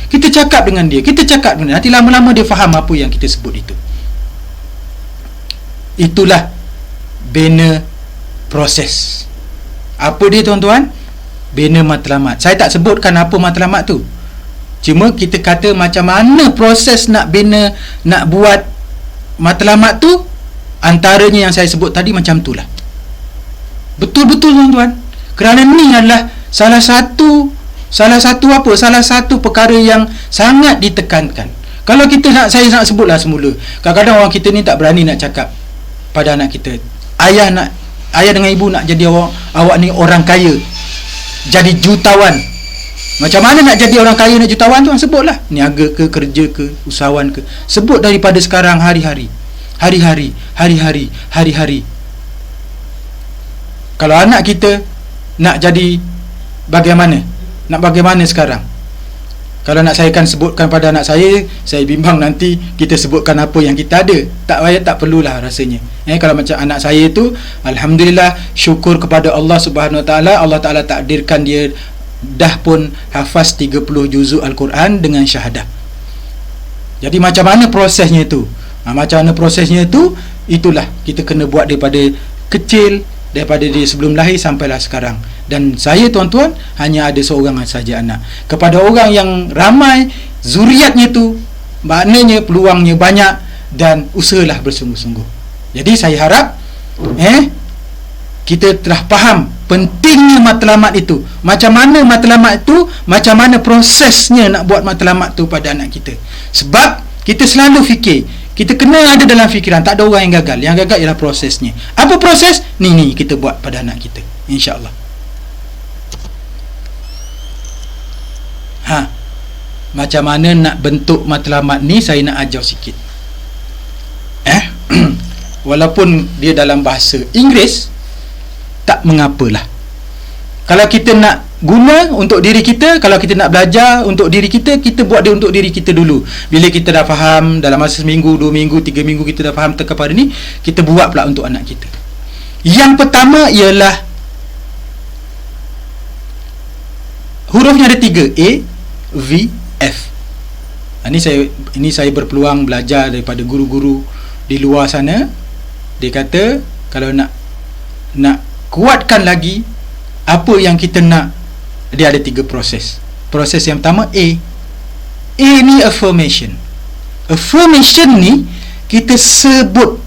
Nanti lama-lama dia faham apa yang kita sebut itu. Itulah bina proses. Apa dia tuan-tuan? Bina matlamat. Saya tak sebutkan apa matlamat tu. Cuma kita kata macam mana proses nak bina, nak buat matlamat tu. Antaranya yang saya sebut tadi macam itulah. Betul-betul tuan-tuan. Kerana ni adalah salah satu perkara yang sangat ditekankan. Kalau saya nak sebutlah semula. Kadang-kadang orang kita ni tak berani nak cakap pada anak kita. Ayah dengan ibu nak jadi awak ni orang kaya, jadi jutawan. Macam mana nak jadi orang kaya, nak jutawan tu? Sebutlah, niaga ke, kerja ke, usahawan ke. Sebut daripada sekarang, hari-hari. Kalau anak kita nak jadi bagaimana? Nak bagaimana sekarang? Kalau nak saya akan sebutkan pada anak saya bimbang nanti kita sebutkan apa yang kita ada. Tak perlulah rasanya. Kalau macam anak saya tu, alhamdulillah, syukur kepada Allah Subhanahu Wa Taala. Allah Taala takdirkan dia dah pun hafaz 30 juzuk Al-Quran dengan syahadah. Jadi macam mana prosesnya tu? Itulah kita kena buat daripada kecil, daripada dia sebelum lahir sampailah sekarang. Dan saya tuan-tuan hanya ada seorang saja anak. Kepada orang yang ramai, zuriatnya tu maknanya peluangnya banyak, dan usahalah bersungguh-sungguh. Jadi saya harap kita telah faham pentingnya matlamat itu. Macam mana matlamat itu, macam mana prosesnya nak buat matlamat tu pada anak kita. Sebab kita selalu fikir, kita kena ada dalam fikiran, tak ada orang yang gagal. Yang gagal ialah prosesnya. Apa proses? Ni kita buat pada anak kita, insya-Allah. Macam mana nak bentuk matlamat ni, saya nak ajar sikit. Walaupun dia dalam bahasa Inggeris, tak mengapalah. Kalau kita nak guna untuk diri kita, kalau kita nak belajar untuk diri kita, kita buat dia untuk diri kita dulu. Bila kita dah faham, dalam masa seminggu, 2 minggu, 3 minggu kita dah faham kepada ni, kita buat pula untuk anak kita. Yang pertama ialah hurufnya ada 3, A, V, F. Ini saya berpeluang belajar daripada guru-guru di luar sana. Dia kata kalau nak kuatkan lagi apa yang kita nak, dia ada 3 proses. Proses yang pertama, A ni affirmation. Affirmation ni kita sebut.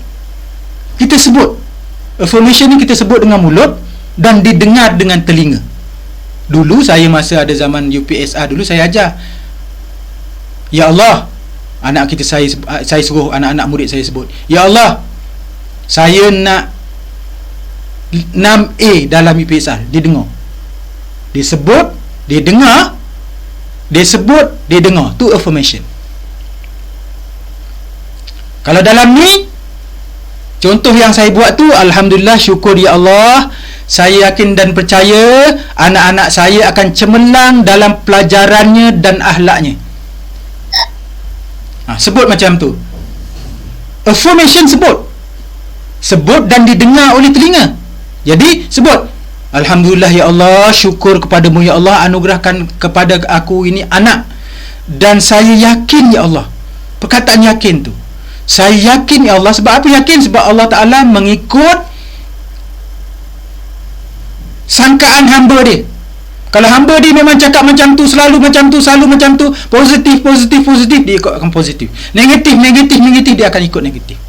Affirmation ni kita sebut dengan mulut dan didengar dengan telinga. Dulu saya masa ada zaman UPSR dulu, saya ajar, ya Allah, anak kita, saya suruh anak-anak murid saya sebut, ya Allah, saya nak 6A dalam UPSR. Dia dengar, dia sebut, dia dengar, dia sebut, dia dengar. Tu affirmation. Kalau dalam ni, contoh yang saya buat tu, alhamdulillah, syukur ya Allah, saya yakin dan percaya anak-anak saya akan cemerlang dalam pelajarannya dan akhlaknya. Sebut macam tu. Affirmation sebut dan didengar oleh telinga. Jadi sebut, alhamdulillah ya Allah, syukur kepadamu ya Allah, anugerahkan kepada aku ini anak, dan saya yakin ya Allah. Perkataan yakin tu, saya yakin ya Allah. Sebab apa yakin? Sebab Allah Ta'ala mengikut sangkaan hamba dia. Kalau hamba dia memang cakap macam tu, selalu macam tu, positif, dia akan positif. Negatif, dia akan ikut negatif.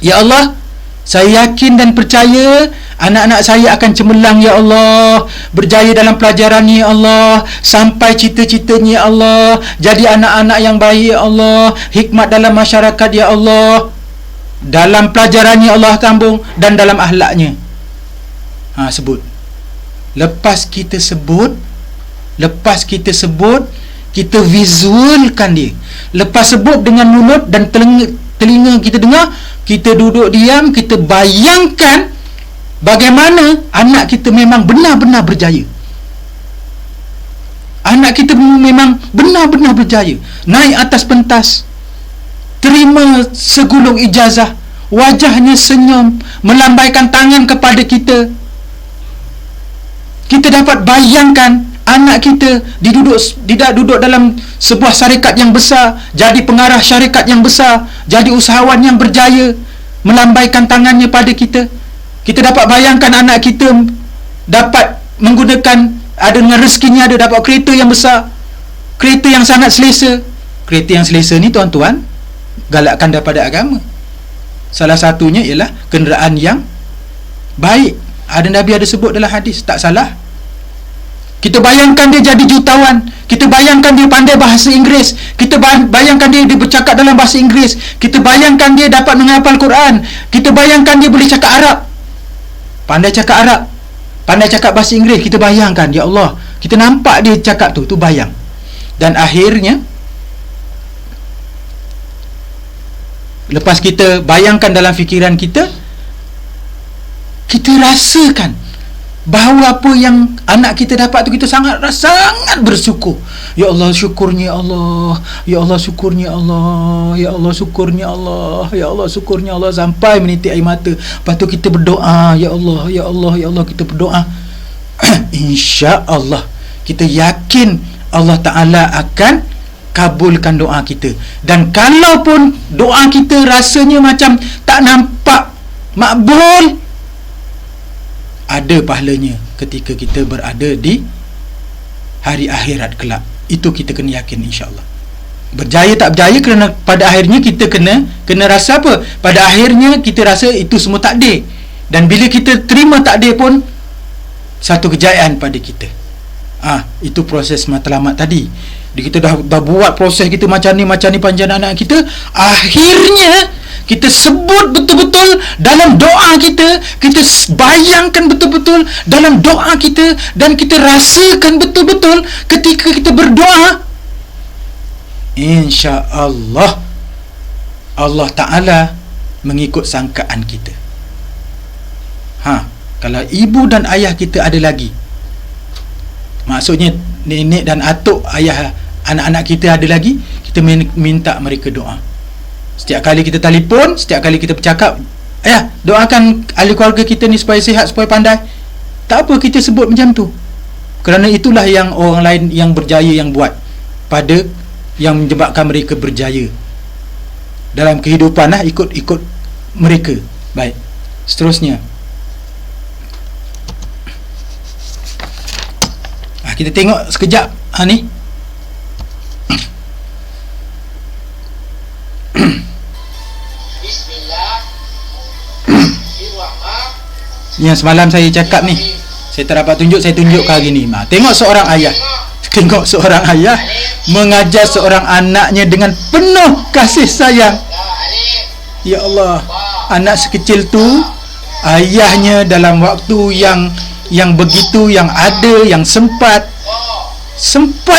Ya Allah, saya yakin dan percaya anak-anak saya akan cemerlang ya Allah, berjaya dalam pelajarannya ya Allah, sampai cita-citanya ya Allah, jadi anak-anak yang baik ya Allah, hikmat dalam masyarakat ya Allah, dalam pelajarannya Allah sambung, dan dalam akhlaknya. Sebut. Lepas kita sebut, kita visualkan dia. Lepas sebut dengan mulut dan telinga kita dengar, kita duduk diam, kita bayangkan bagaimana anak kita memang benar-benar berjaya. Anak kita memang benar-benar berjaya, naik atas pentas, terima segulung ijazah, wajahnya senyum, melambaikan tangan kepada kita. Kita dapat bayangkan anak kita duduk dalam sebuah syarikat yang besar, jadi pengarah syarikat yang besar, jadi usahawan yang berjaya, melambaikan tangannya pada kita. Kita dapat bayangkan anak kita dapat menggunakan, ada dengan rezekinya, ada dapat kereta yang besar, kereta yang sangat selesa. Kereta yang selesa ni tuan-tuan, galakkan daripada agama. Salah satunya ialah kenderaan yang baik. Ada Nabi ada sebut dalam hadis, tak salah. Kita bayangkan dia jadi jutawan, kita bayangkan dia pandai bahasa Inggeris, kita bayangkan dia bercakap dalam bahasa Inggeris, kita bayangkan dia dapat menghafal Quran, kita bayangkan dia boleh cakap Arab, pandai cakap Arab, pandai cakap bahasa Inggeris. Kita bayangkan, ya Allah, kita nampak dia cakap tu bayang. Dan akhirnya, lepas kita bayangkan dalam fikiran kita, kita rasakan bahawa apa yang anak kita dapat tu, kita sangat bersyukur. Ya Allah, syukurnya Allah, ya Allah, syukurnya Allah, ya Allah, syukurnya Allah, ya Allah, syukurnya Allah, sampai menitik air mata. Lepas tu kita berdoa, ya Allah, ya Allah, ya Allah, kita berdoa. Insya-Allah, kita yakin Allah Ta'ala akan kabulkan doa kita. Dan kalaupun doa kita rasanya macam tak nampak makbul, ada pahalanya ketika kita berada di hari akhirat kelak. Itu kita kena yakin, insya-Allah. Berjaya tak berjaya, kerana pada akhirnya kita kena rasa apa? Pada akhirnya kita rasa itu semua takdir. Dan bila kita terima takdir pun satu kejayaan pada kita. Itu proses matlamat tadi. Kita dah buat proses kita macam ni panjang anak kita, akhirnya kita sebut betul-betul betul-betul dalam doa kita, kita bayangkan betul-betul dalam doa kita, dan kita rasakan betul-betul ketika kita berdoa, insya-Allah Allah Ta'ala mengikut sangkaan kita. Kalau ibu dan ayah kita ada lagi, maksudnya nenek dan atuk ayah anak-anak kita ada lagi, kita minta mereka doa. Setiap kali kita telefon, setiap kali kita bercakap, ayah doakan ahli keluarga kita ni supaya sihat, supaya pandai. Tak apa kita sebut macam tu, kerana itulah yang orang lain yang berjaya yang buat, pada yang menyebabkan mereka berjaya dalam kehidupan lah, ikut mereka. Baik, seterusnya kita tengok sekejap ni. Yang semalam saya cakap ni, saya tak dapat tunjuk, saya tunjuk hari ni. Tengok seorang ayah, tengok seorang ayah mengajar seorang anaknya dengan penuh kasih sayang. Ya Allah, anak sekecil tu, ayahnya dalam waktu yang begitu, yang ada, yang sempat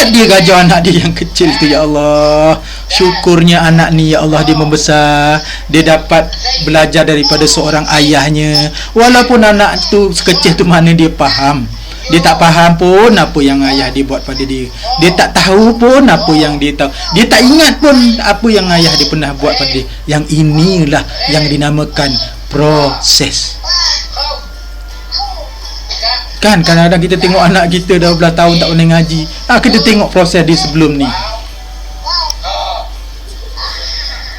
dia gajar anak dia yang kecil tu. Ya Allah, syukurnya anak ni, ya Allah, dia membesar, dia dapat belajar daripada seorang ayahnya. Walaupun anak tu sekecil tu mana dia faham, dia tak faham pun apa yang ayah dia buat pada dia, dia tak tahu pun apa yang dia tahu, dia tak ingat pun apa yang ayah dia pernah buat pada dia. Yang inilah yang dinamakan proses. Kan kadang-kadang kita tengok anak kita dah belas tahun tak pernah ngaji, kita tengok proses dia sebelum ni.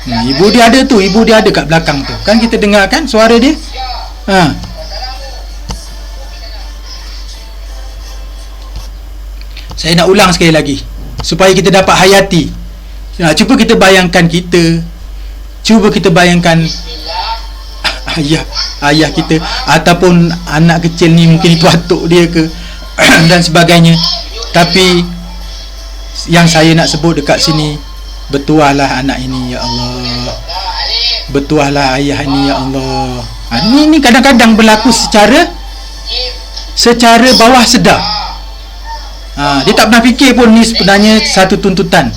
Ibu dia ada tu, ibu dia ada kat belakang tu, kan kita dengar kan suara dia. Saya nak ulang sekali lagi supaya kita dapat hayati. Cuba kita bayangkan ayah kita ataupun anak kecil ni, mungkin itu atuk dia ke dan sebagainya. Tapi yang saya nak sebut dekat sini, bertuahlah anak ini, ya Allah, bertuahlah ayah ini, ya Allah. Ini kadang-kadang berlaku secara bawah sedar. Dia tak pernah fikir pun ni sebenarnya satu tuntutan,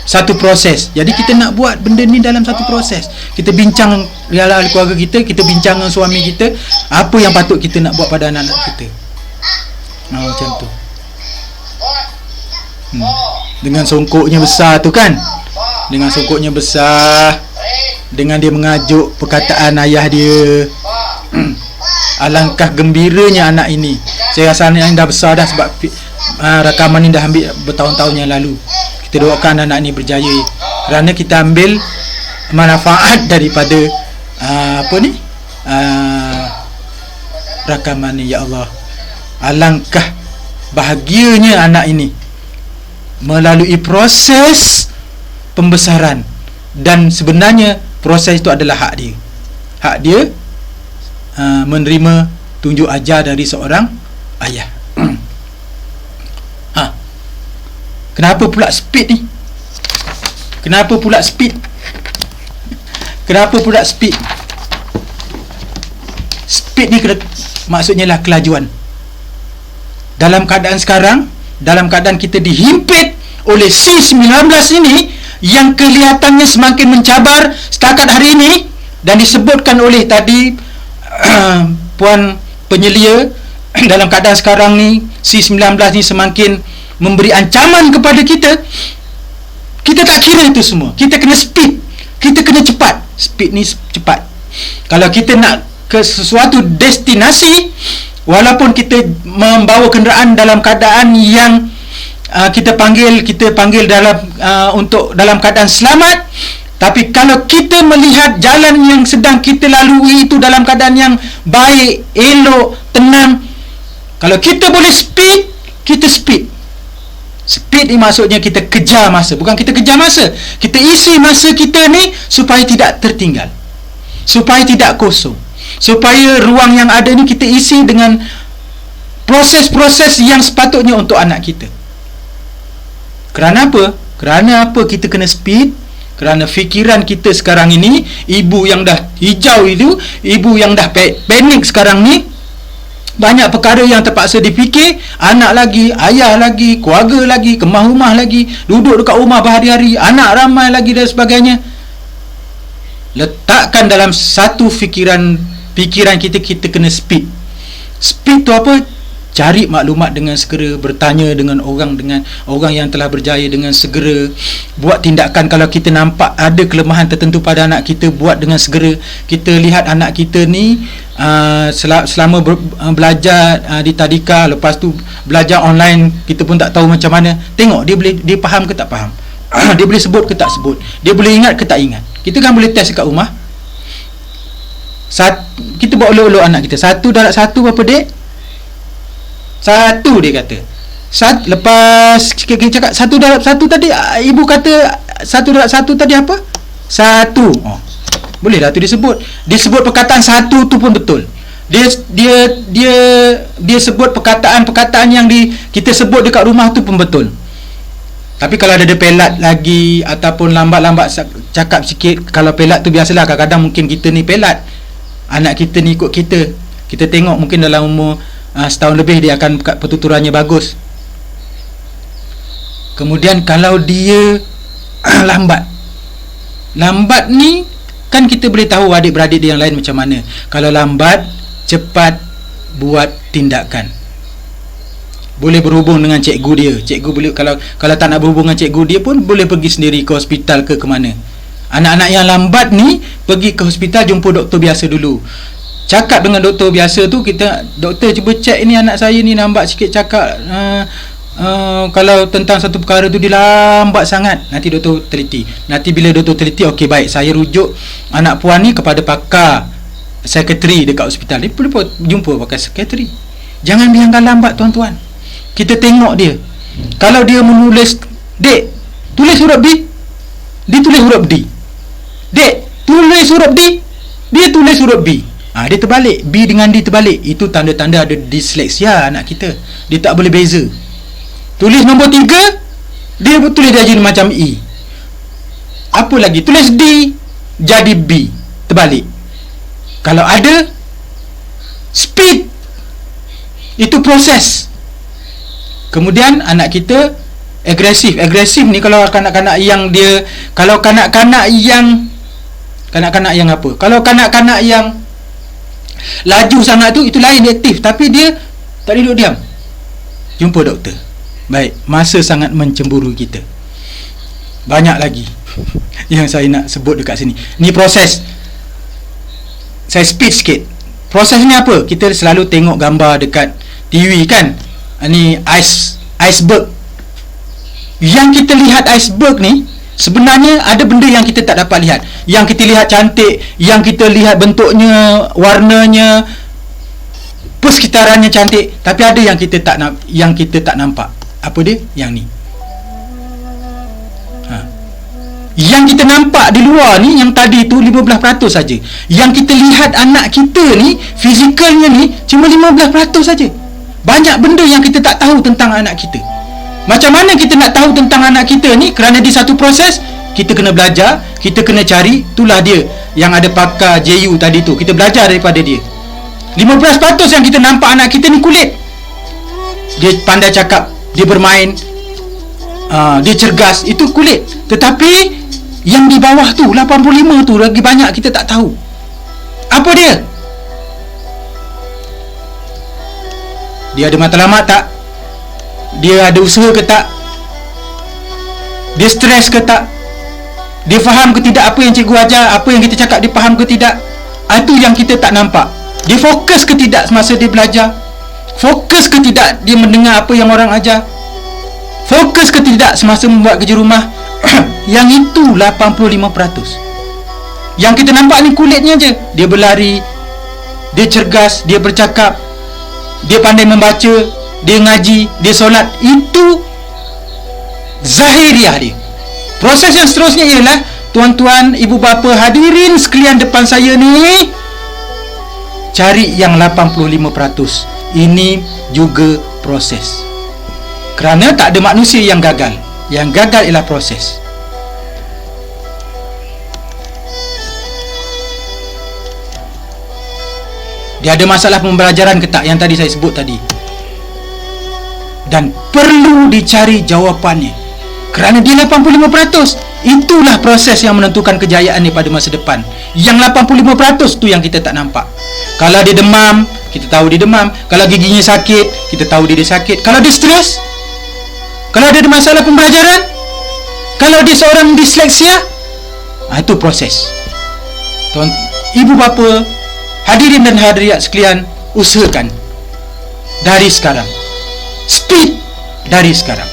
satu proses. Jadi kita nak buat benda ni dalam satu proses. Kita bincang dalam keluarga kita, kita bincang dengan suami kita, apa yang patut kita nak buat pada anak-anak kita. Macam tu. Dengan songkoknya besar tu kan, dengan songkoknya besar, dengan dia mengajuk perkataan ayah dia. Alangkah gembiranya anak ini. Saya rasa anak ini dah besar dah, sebab rakaman ni dah ambil bertahun-tahun yang lalu. Kita doakan anak ni berjaya, kerana kita ambil manfaat daripada rakaman ni. Ya Allah, alangkah bahagianya anak ini melalui proses pembesaran, dan sebenarnya proses itu adalah hak dia menerima tunjuk ajar dari seorang ayah. Kenapa pula speed ni? Kenapa pula speed? Speed ni maksudnya lah kelajuan. Dalam keadaan sekarang, dalam keadaan kita dihimpit oleh C-19 ini yang kelihatannya semakin mencabar setakat hari ini, dan disebutkan oleh tadi puan penyelia, dalam keadaan sekarang ni C-19 ni semakin memberi ancaman kepada kita. Kita tak kira itu semua, kita kena speed, kita kena cepat. Speed ni cepat. Kalau kita nak ke sesuatu destinasi, walaupun kita membawa kenderaan dalam keadaan yang kita panggil dalam keadaan selamat, tapi kalau kita melihat jalan yang sedang kita lalui itu dalam keadaan yang baik, elok, tenang, kalau kita boleh speed, kita speed. Speed ni maksudnya kita kejar masa. Bukan kita kejar masa, kita isi masa kita ni supaya tidak tertinggal, supaya tidak kosong, supaya ruang yang ada ni kita isi dengan proses-proses yang sepatutnya untuk anak kita. Kerana apa? Kerana apa kita kena speed? Kerana fikiran kita sekarang ini, ibu yang dah hijau itu, ibu yang dah panik sekarang ni, banyak perkara yang terpaksa dipikir. Anak lagi, ayah lagi, keluarga lagi, kemah rumah lagi, duduk dekat rumah berhari-hari, anak ramai lagi dan sebagainya. Letakkan dalam satu fikiran kita kena speed. Speed tu apa? Cari maklumat dengan segera, bertanya dengan orang yang telah berjaya dengan segera, buat tindakan. Kalau kita nampak ada kelemahan tertentu pada anak kita, buat dengan segera. Kita lihat anak kita ni selama belajar di tadika, lepas tu belajar online, kita pun tak tahu macam mana. Tengok dia faham ke tak faham, dia boleh sebut ke tak sebut, dia boleh ingat ke tak ingat. Kita kan boleh test kat rumah. Kita buat olok-olok anak kita. 1 darab 1 berapa, dek? 1, dia kata. Lepas kita cakap 1 darab 1 tadi, ibu kata 1 darab 1 tadi apa? 1. Boleh lah tu disebut perkataan 1 tu pun betul. Dia sebut perkataan yang kita sebut dekat rumah tu pun betul. Tapi kalau ada pelat lagi ataupun lambat cakap sikit, kalau pelat tu biasalah, kadang-kadang mungkin kita ni pelat, anak kita ni ikut kita tengok mungkin dalam umur setahun lebih dia akan pertuturannya bagus. Kemudian kalau dia lambat ni kan kita boleh tahu adik-beradik dia yang lain macam mana. Kalau lambat, cepat buat tindakan. Boleh berhubung dengan cikgu dia. Cikgu boleh, kalau tak nak berhubung dengan cikgu dia pun boleh pergi sendiri ke hospital ke mana. Anak-anak yang lambat ni pergi ke hospital, jumpa doktor biasa dulu. Cakap dengan doktor biasa tu, doktor cuba cek ni anak saya ni lambat sikit cakap, kalau tentang satu perkara tu dia lambat sangat. Nanti doktor teliti. Nanti bila doktor teliti, okey baik, saya rujuk anak puan ni kepada pakar sekretari dekat hospital. Dia boleh jumpa pakar sekretari. Jangan biarkan lambat, tuan-tuan. Kita tengok dia. Kalau dia menulis, dek, tulis huruf B, dia tulis huruf D. Dek, tulis huruf D, dia tulis huruf B. Dia terbalik, B dengan D terbalik. Itu tanda-tanda ada disleksia anak kita. Dia tak boleh beza. Tulis nombor 3, dia tulis dia jadi macam E. Apa lagi? Tulis D jadi B, terbalik. Kalau ada speed, itu proses. Kemudian anak kita agresif ni, kalau kanak-kanak yang apa? Kalau kanak-kanak yang laju sangat tu, itu lain, dia aktif, tapi dia tak duduk diam. Jumpa doktor. Baik, masa sangat mencemburu kita. Banyak lagi yang saya nak sebut dekat sini. Ni proses. Saya speed sikit. Proses ni apa? Kita selalu tengok gambar dekat TV kan. Ni iceberg. Yang kita lihat iceberg ni, sebenarnya ada benda yang kita tak dapat lihat. Yang kita lihat cantik, yang kita lihat bentuknya, warnanya, persekitarannya cantik, tapi ada yang kita tak nampak. Apa dia? Yang ni. Yang kita nampak di luar ni, yang tadi tu 15% saja. Yang kita lihat anak kita ni, fizikalnya ni, cuma 15% saja. Banyak benda yang kita tak tahu tentang anak kita. Macam mana kita nak tahu tentang anak kita ni? Kerana di satu proses, kita kena belajar, kita kena cari. Itulah dia yang ada pakar JU tadi tu, kita belajar daripada dia. 15% yang kita nampak anak kita ni kulit. Dia pandai cakap, dia bermain, dia cergas, itu kulit. Tetapi yang di bawah tu, 85 tu, lagi banyak kita tak tahu. Apa dia? Dia ada matlamat tak? Dia ada usaha ke tak? Dia stres ke tak? Dia faham ke tidak apa yang cikgu ajar? Apa yang kita cakap dia faham ke tidak? Itu yang kita tak nampak. Dia fokus ke tidak semasa dia belajar? Fokus ke tidak dia mendengar apa yang orang ajar? Fokus ke tidak semasa membuat kerja rumah? Yang itu 85%. Yang kita nampak ni kulitnya je. Dia berlari, dia cergas, dia bercakap, dia pandai membaca, dia ngaji, dia solat. Itu zahiriah dia. Proses yang seterusnya ialah, tuan-tuan, ibu bapa, hadirin sekalian depan saya ni, cari yang 85%. Ini juga proses. Kerana tak ada manusia yang gagal. Yang gagal ialah proses. Dia ada masalah pembelajaran ke tak, yang tadi saya sebut tadi. Dan perlu dicari jawapannya, kerana dia 85%. Itulah proses yang menentukan kejayaan dia pada masa depan. Yang 85% tu yang kita tak nampak. Kalau dia demam, kita tahu dia demam. Kalau giginya sakit, kita tahu dia sakit. Kalau dia stres, kalau dia ada masalah pembelajaran, kalau dia seorang disleksia, itu proses. Tuan, ibu bapa, hadirin dan hadirat sekalian, usahakan dari sekarang, speed dari sekarang.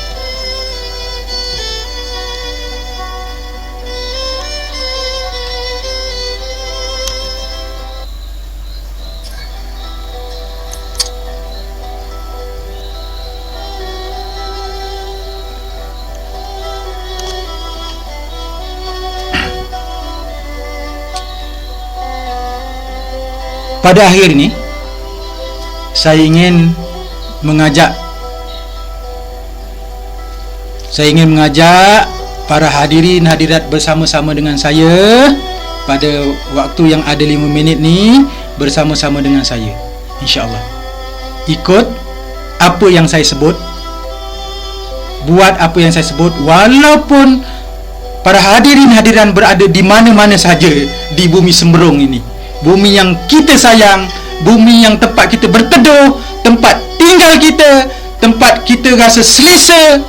Pada akhir ini, saya ingin mengajak para hadirin hadirat bersama-sama dengan saya pada waktu yang ada 5 minit ni, bersama-sama dengan saya, insya-Allah. Ikut apa yang saya sebut, buat apa yang saya sebut, walaupun para hadirin hadiran berada di mana-mana saja di bumi Semberong ini. Bumi yang kita sayang, bumi yang tempat kita berteduh, tempat tinggal kita, tempat kita rasa selesa,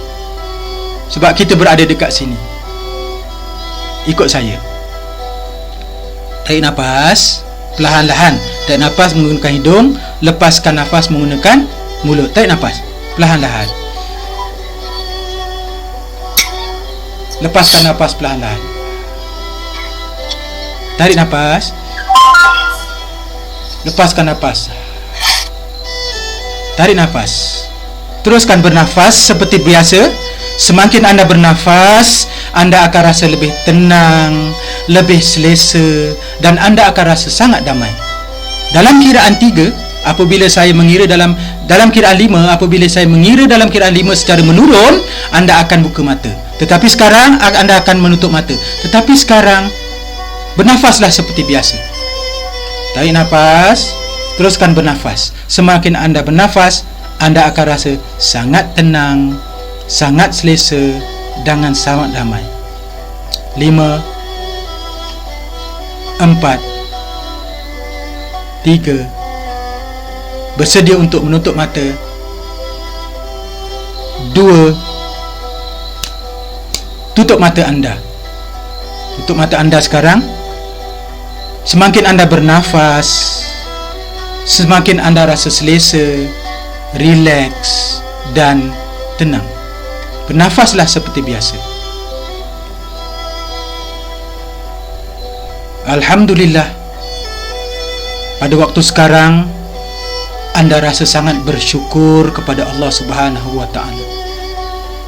sebab kita berada dekat sini. Ikut saya. Tarik nafas perlahan-lahan. Tarik nafas menggunakan hidung, lepaskan nafas menggunakan mulut. Tarik nafas perlahan-lahan. Lepaskan nafas perlahan-lahan. Tarik nafas, lepaskan nafas. Tarik nafas. Teruskan bernafas seperti biasa. Semakin anda bernafas, anda akan rasa lebih tenang, lebih selesa, dan anda akan rasa sangat damai. Dalam kiraan 3, apabila saya mengira dalam kiraan 5, apabila saya mengira dalam kiraan 5 secara menurun, anda akan buka mata. Tetapi sekarang anda akan menutup mata. Tetapi sekarang bernafaslah seperti biasa. Tarik nafas, teruskan bernafas. Semakin anda bernafas, anda akan rasa sangat tenang, sangat selesa, dengan sangat damai. 5, 4, 3. Bersedia untuk menutup mata. 2. Tutup mata anda. Tutup mata anda sekarang. Semakin anda bernafas, semakin anda rasa selesa, rileks dan tenang. Bernafaslah seperti biasa. Alhamdulillah, pada waktu sekarang anda rasa sangat bersyukur kepada Allah Subhanahu wa taala.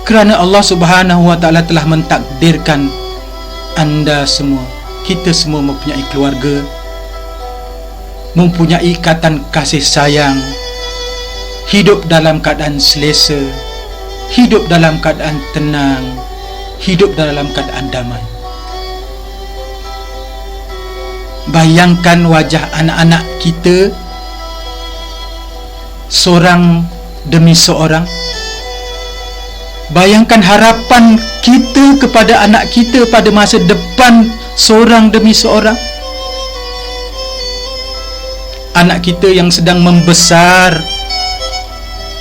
Kerana Allah Subhanahu wa taala telah mentakdirkan anda semua, kita semua mempunyai keluarga, mempunyai ikatan kasih sayang, hidup dalam keadaan selesa, hidup dalam keadaan tenang, hidup dalam keadaan damai. Bayangkan wajah anak-anak kita seorang demi seorang. Bayangkan harapan kita kepada anak kita pada masa depan, seorang demi seorang. Anak kita yang sedang membesar,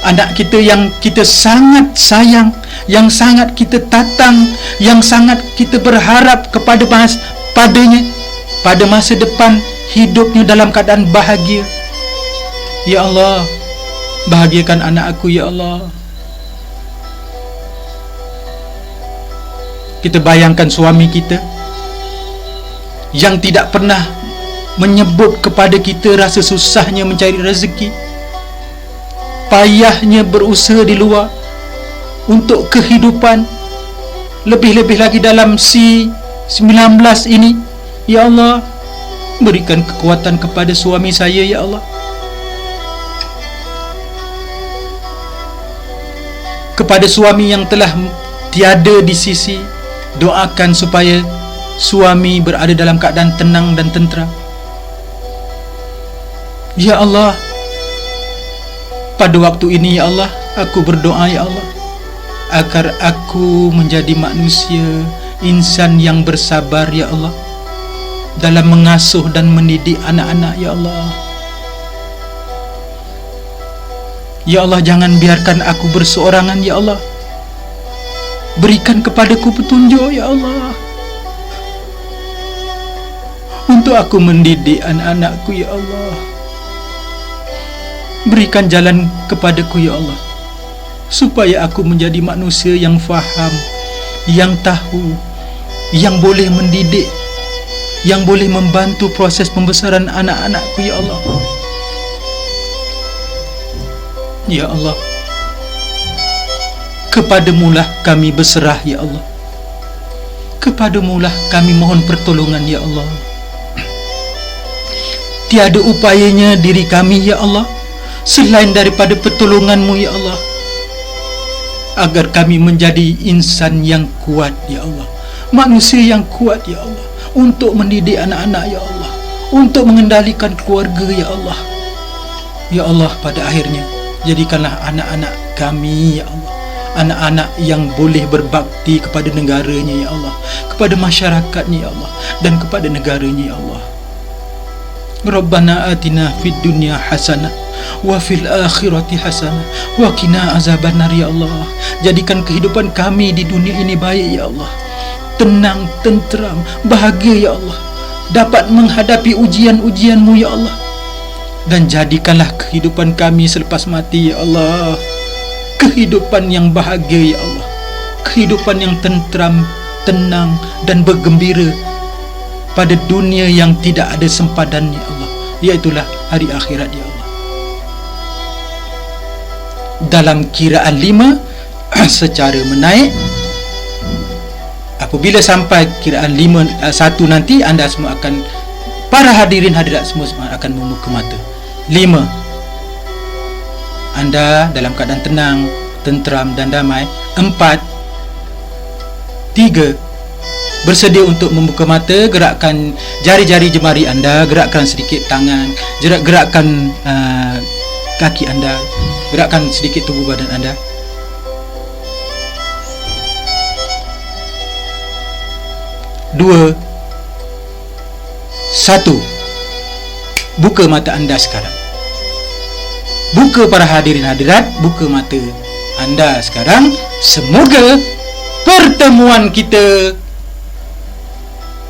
anak kita yang kita sangat sayang, yang sangat kita tatang, yang sangat kita berharap padanya pada masa depan hidupnya dalam keadaan bahagia. Ya Allah, bahagiakan anak aku ya Allah. Kita bayangkan suami kita yang tidak pernah menyebut kepada kita rasa susahnya mencari rezeki, payahnya berusaha di luar untuk kehidupan, lebih-lebih lagi dalam C19 ini. Ya Allah, berikan kekuatan kepada suami saya ya Allah. Kepada suami yang telah tiada di sisi, doakan supaya suami berada dalam keadaan tenang dan tentera. Ya Allah, pada waktu ini ya Allah, aku berdoa ya Allah, agar aku menjadi manusia, insan yang bersabar ya Allah, dalam mengasuh dan mendidik anak-anak ya Allah. Ya Allah, jangan biarkan aku berseorangan ya Allah. Berikan kepadaku petunjuk ya Allah, untuk aku mendidik anak-anakku ya Allah. Berikan jalan kepadaku ya Allah, supaya aku menjadi manusia yang faham, yang tahu, yang boleh mendidik, yang boleh membantu proses pembesaran anak-anakku ya Allah. Ya Allah, kepadamulah kami berserah ya Allah. Kepadamulah kami mohon pertolongan ya Allah. Tiada upayanya diri kami ya Allah, selain daripada pertolongan-Mu ya Allah, agar kami menjadi insan yang kuat ya Allah, manusia yang kuat ya Allah, untuk mendidik anak-anak ya Allah, untuk mengendalikan keluarga ya Allah. Ya Allah, pada akhirnya jadikanlah anak-anak kami ya Allah, anak-anak yang boleh berbakti kepada negaranya ya Allah, kepada masyarakatnya ya Allah, dan kepada negaranya ya Allah. Rabbana atina fid dunya hasanah wa fil akhirati hasanah wa qina azabannar ya Allah. Jadikan kehidupan kami di dunia ini baik ya Allah, tenang, tenteram, bahagia ya Allah, dapat menghadapi ujian-ujian-Mu ya Allah. Dan jadikanlah kehidupan kami selepas mati ya Allah, kehidupan yang bahagia ya Allah, kehidupan yang tenteram, tenang dan bergembira pada dunia yang tidak ada sempadannya ya Allah, iaitulah hari akhirat ya Allah. Dalam kiraan 5 secara menaik, apabila sampai kiraan 1 nanti, anda semua akan, para hadirin hadirat semua akan membuka mata. 5, anda dalam keadaan tenang, tenteram dan damai. 4, 3, bersedia untuk membuka mata. Gerakkan jari-jari jemari anda, gerakkan sedikit tangan, gerakkan kaki anda, gerakkan sedikit tubuh badan anda. 2, 1, buka mata anda sekarang. Buka para hadirin hadirat, buka mata anda sekarang. Semoga pertemuan kita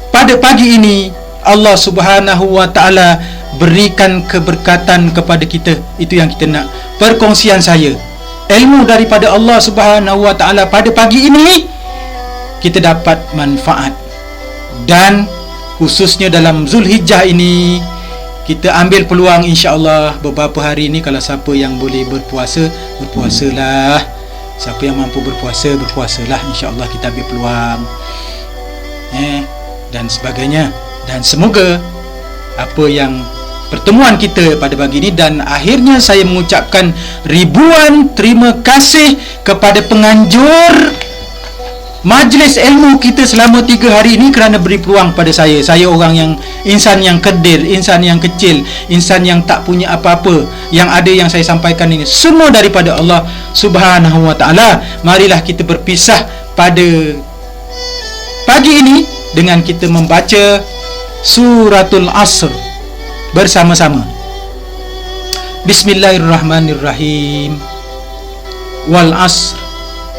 pada pagi ini Allah Subhanahu wa taala berikan keberkatan kepada kita. Itu yang kita nak. Perkongsian saya, ilmu daripada Allah Subhanahu wa taala pada pagi ini, kita dapat manfaat. Dan khususnya dalam Zulhijjah ini, kita ambil peluang insya-Allah beberapa hari ini, kalau siapa yang boleh berpuasa, berpuasalah. Siapa yang mampu berpuasa, berpuasalah. InsyaAllah kita ambil peluang dan sebagainya. Dan semoga apa yang pertemuan kita pada pagi ini, dan akhirnya saya mengucapkan ribuan terima kasih kepada penganjur majlis ilmu kita selama 3 hari ini kerana beri peluang pada saya. Saya orang yang insan yang kedir, insan yang kecil, insan yang tak punya apa-apa. Yang ada yang saya sampaikan ini semua daripada Allah Subhanahu wa taala. Marilah kita berpisah pada pagi ini dengan kita membaca suratul Asr bersama-sama. Bismillahirrahmanirrahim. Wal asr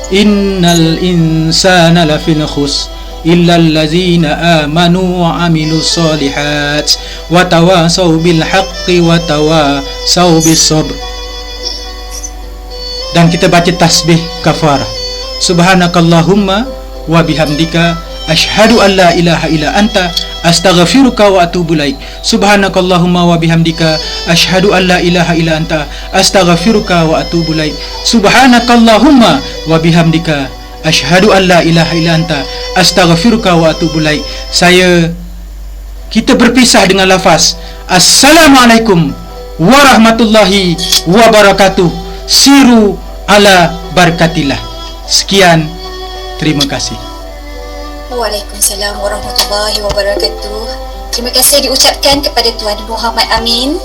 innal insana lafil khusr illa allazina amanu wa amilus solihat wa tawasaw bil haqqi wa tawasaw bis sabr. Dan kita baca tasbih kafarah. Subhanakallahumma wa bihamdika asyhadu an la ilaha illa anta astaghfiruka wa atubu ilaik. Subhanakallahumma wa bihamdika asyhadu an la ilaha illa anta astaghfiruka wa atubu ilaik. Subhanakallahumma wa bihamdika asyhadu an la ilaha illa anta astaghfiruka wa atubu ilaik. Kita berpisah dengan lafaz Assalamualaikum warahmatullahi wabarakatuh. Siru ala barakatillah. Sekian, terima kasih. Waalaikumsalam warahmatullahi wabarakatuh. Terima kasih diucapkan kepada Tuan Muhammad Amin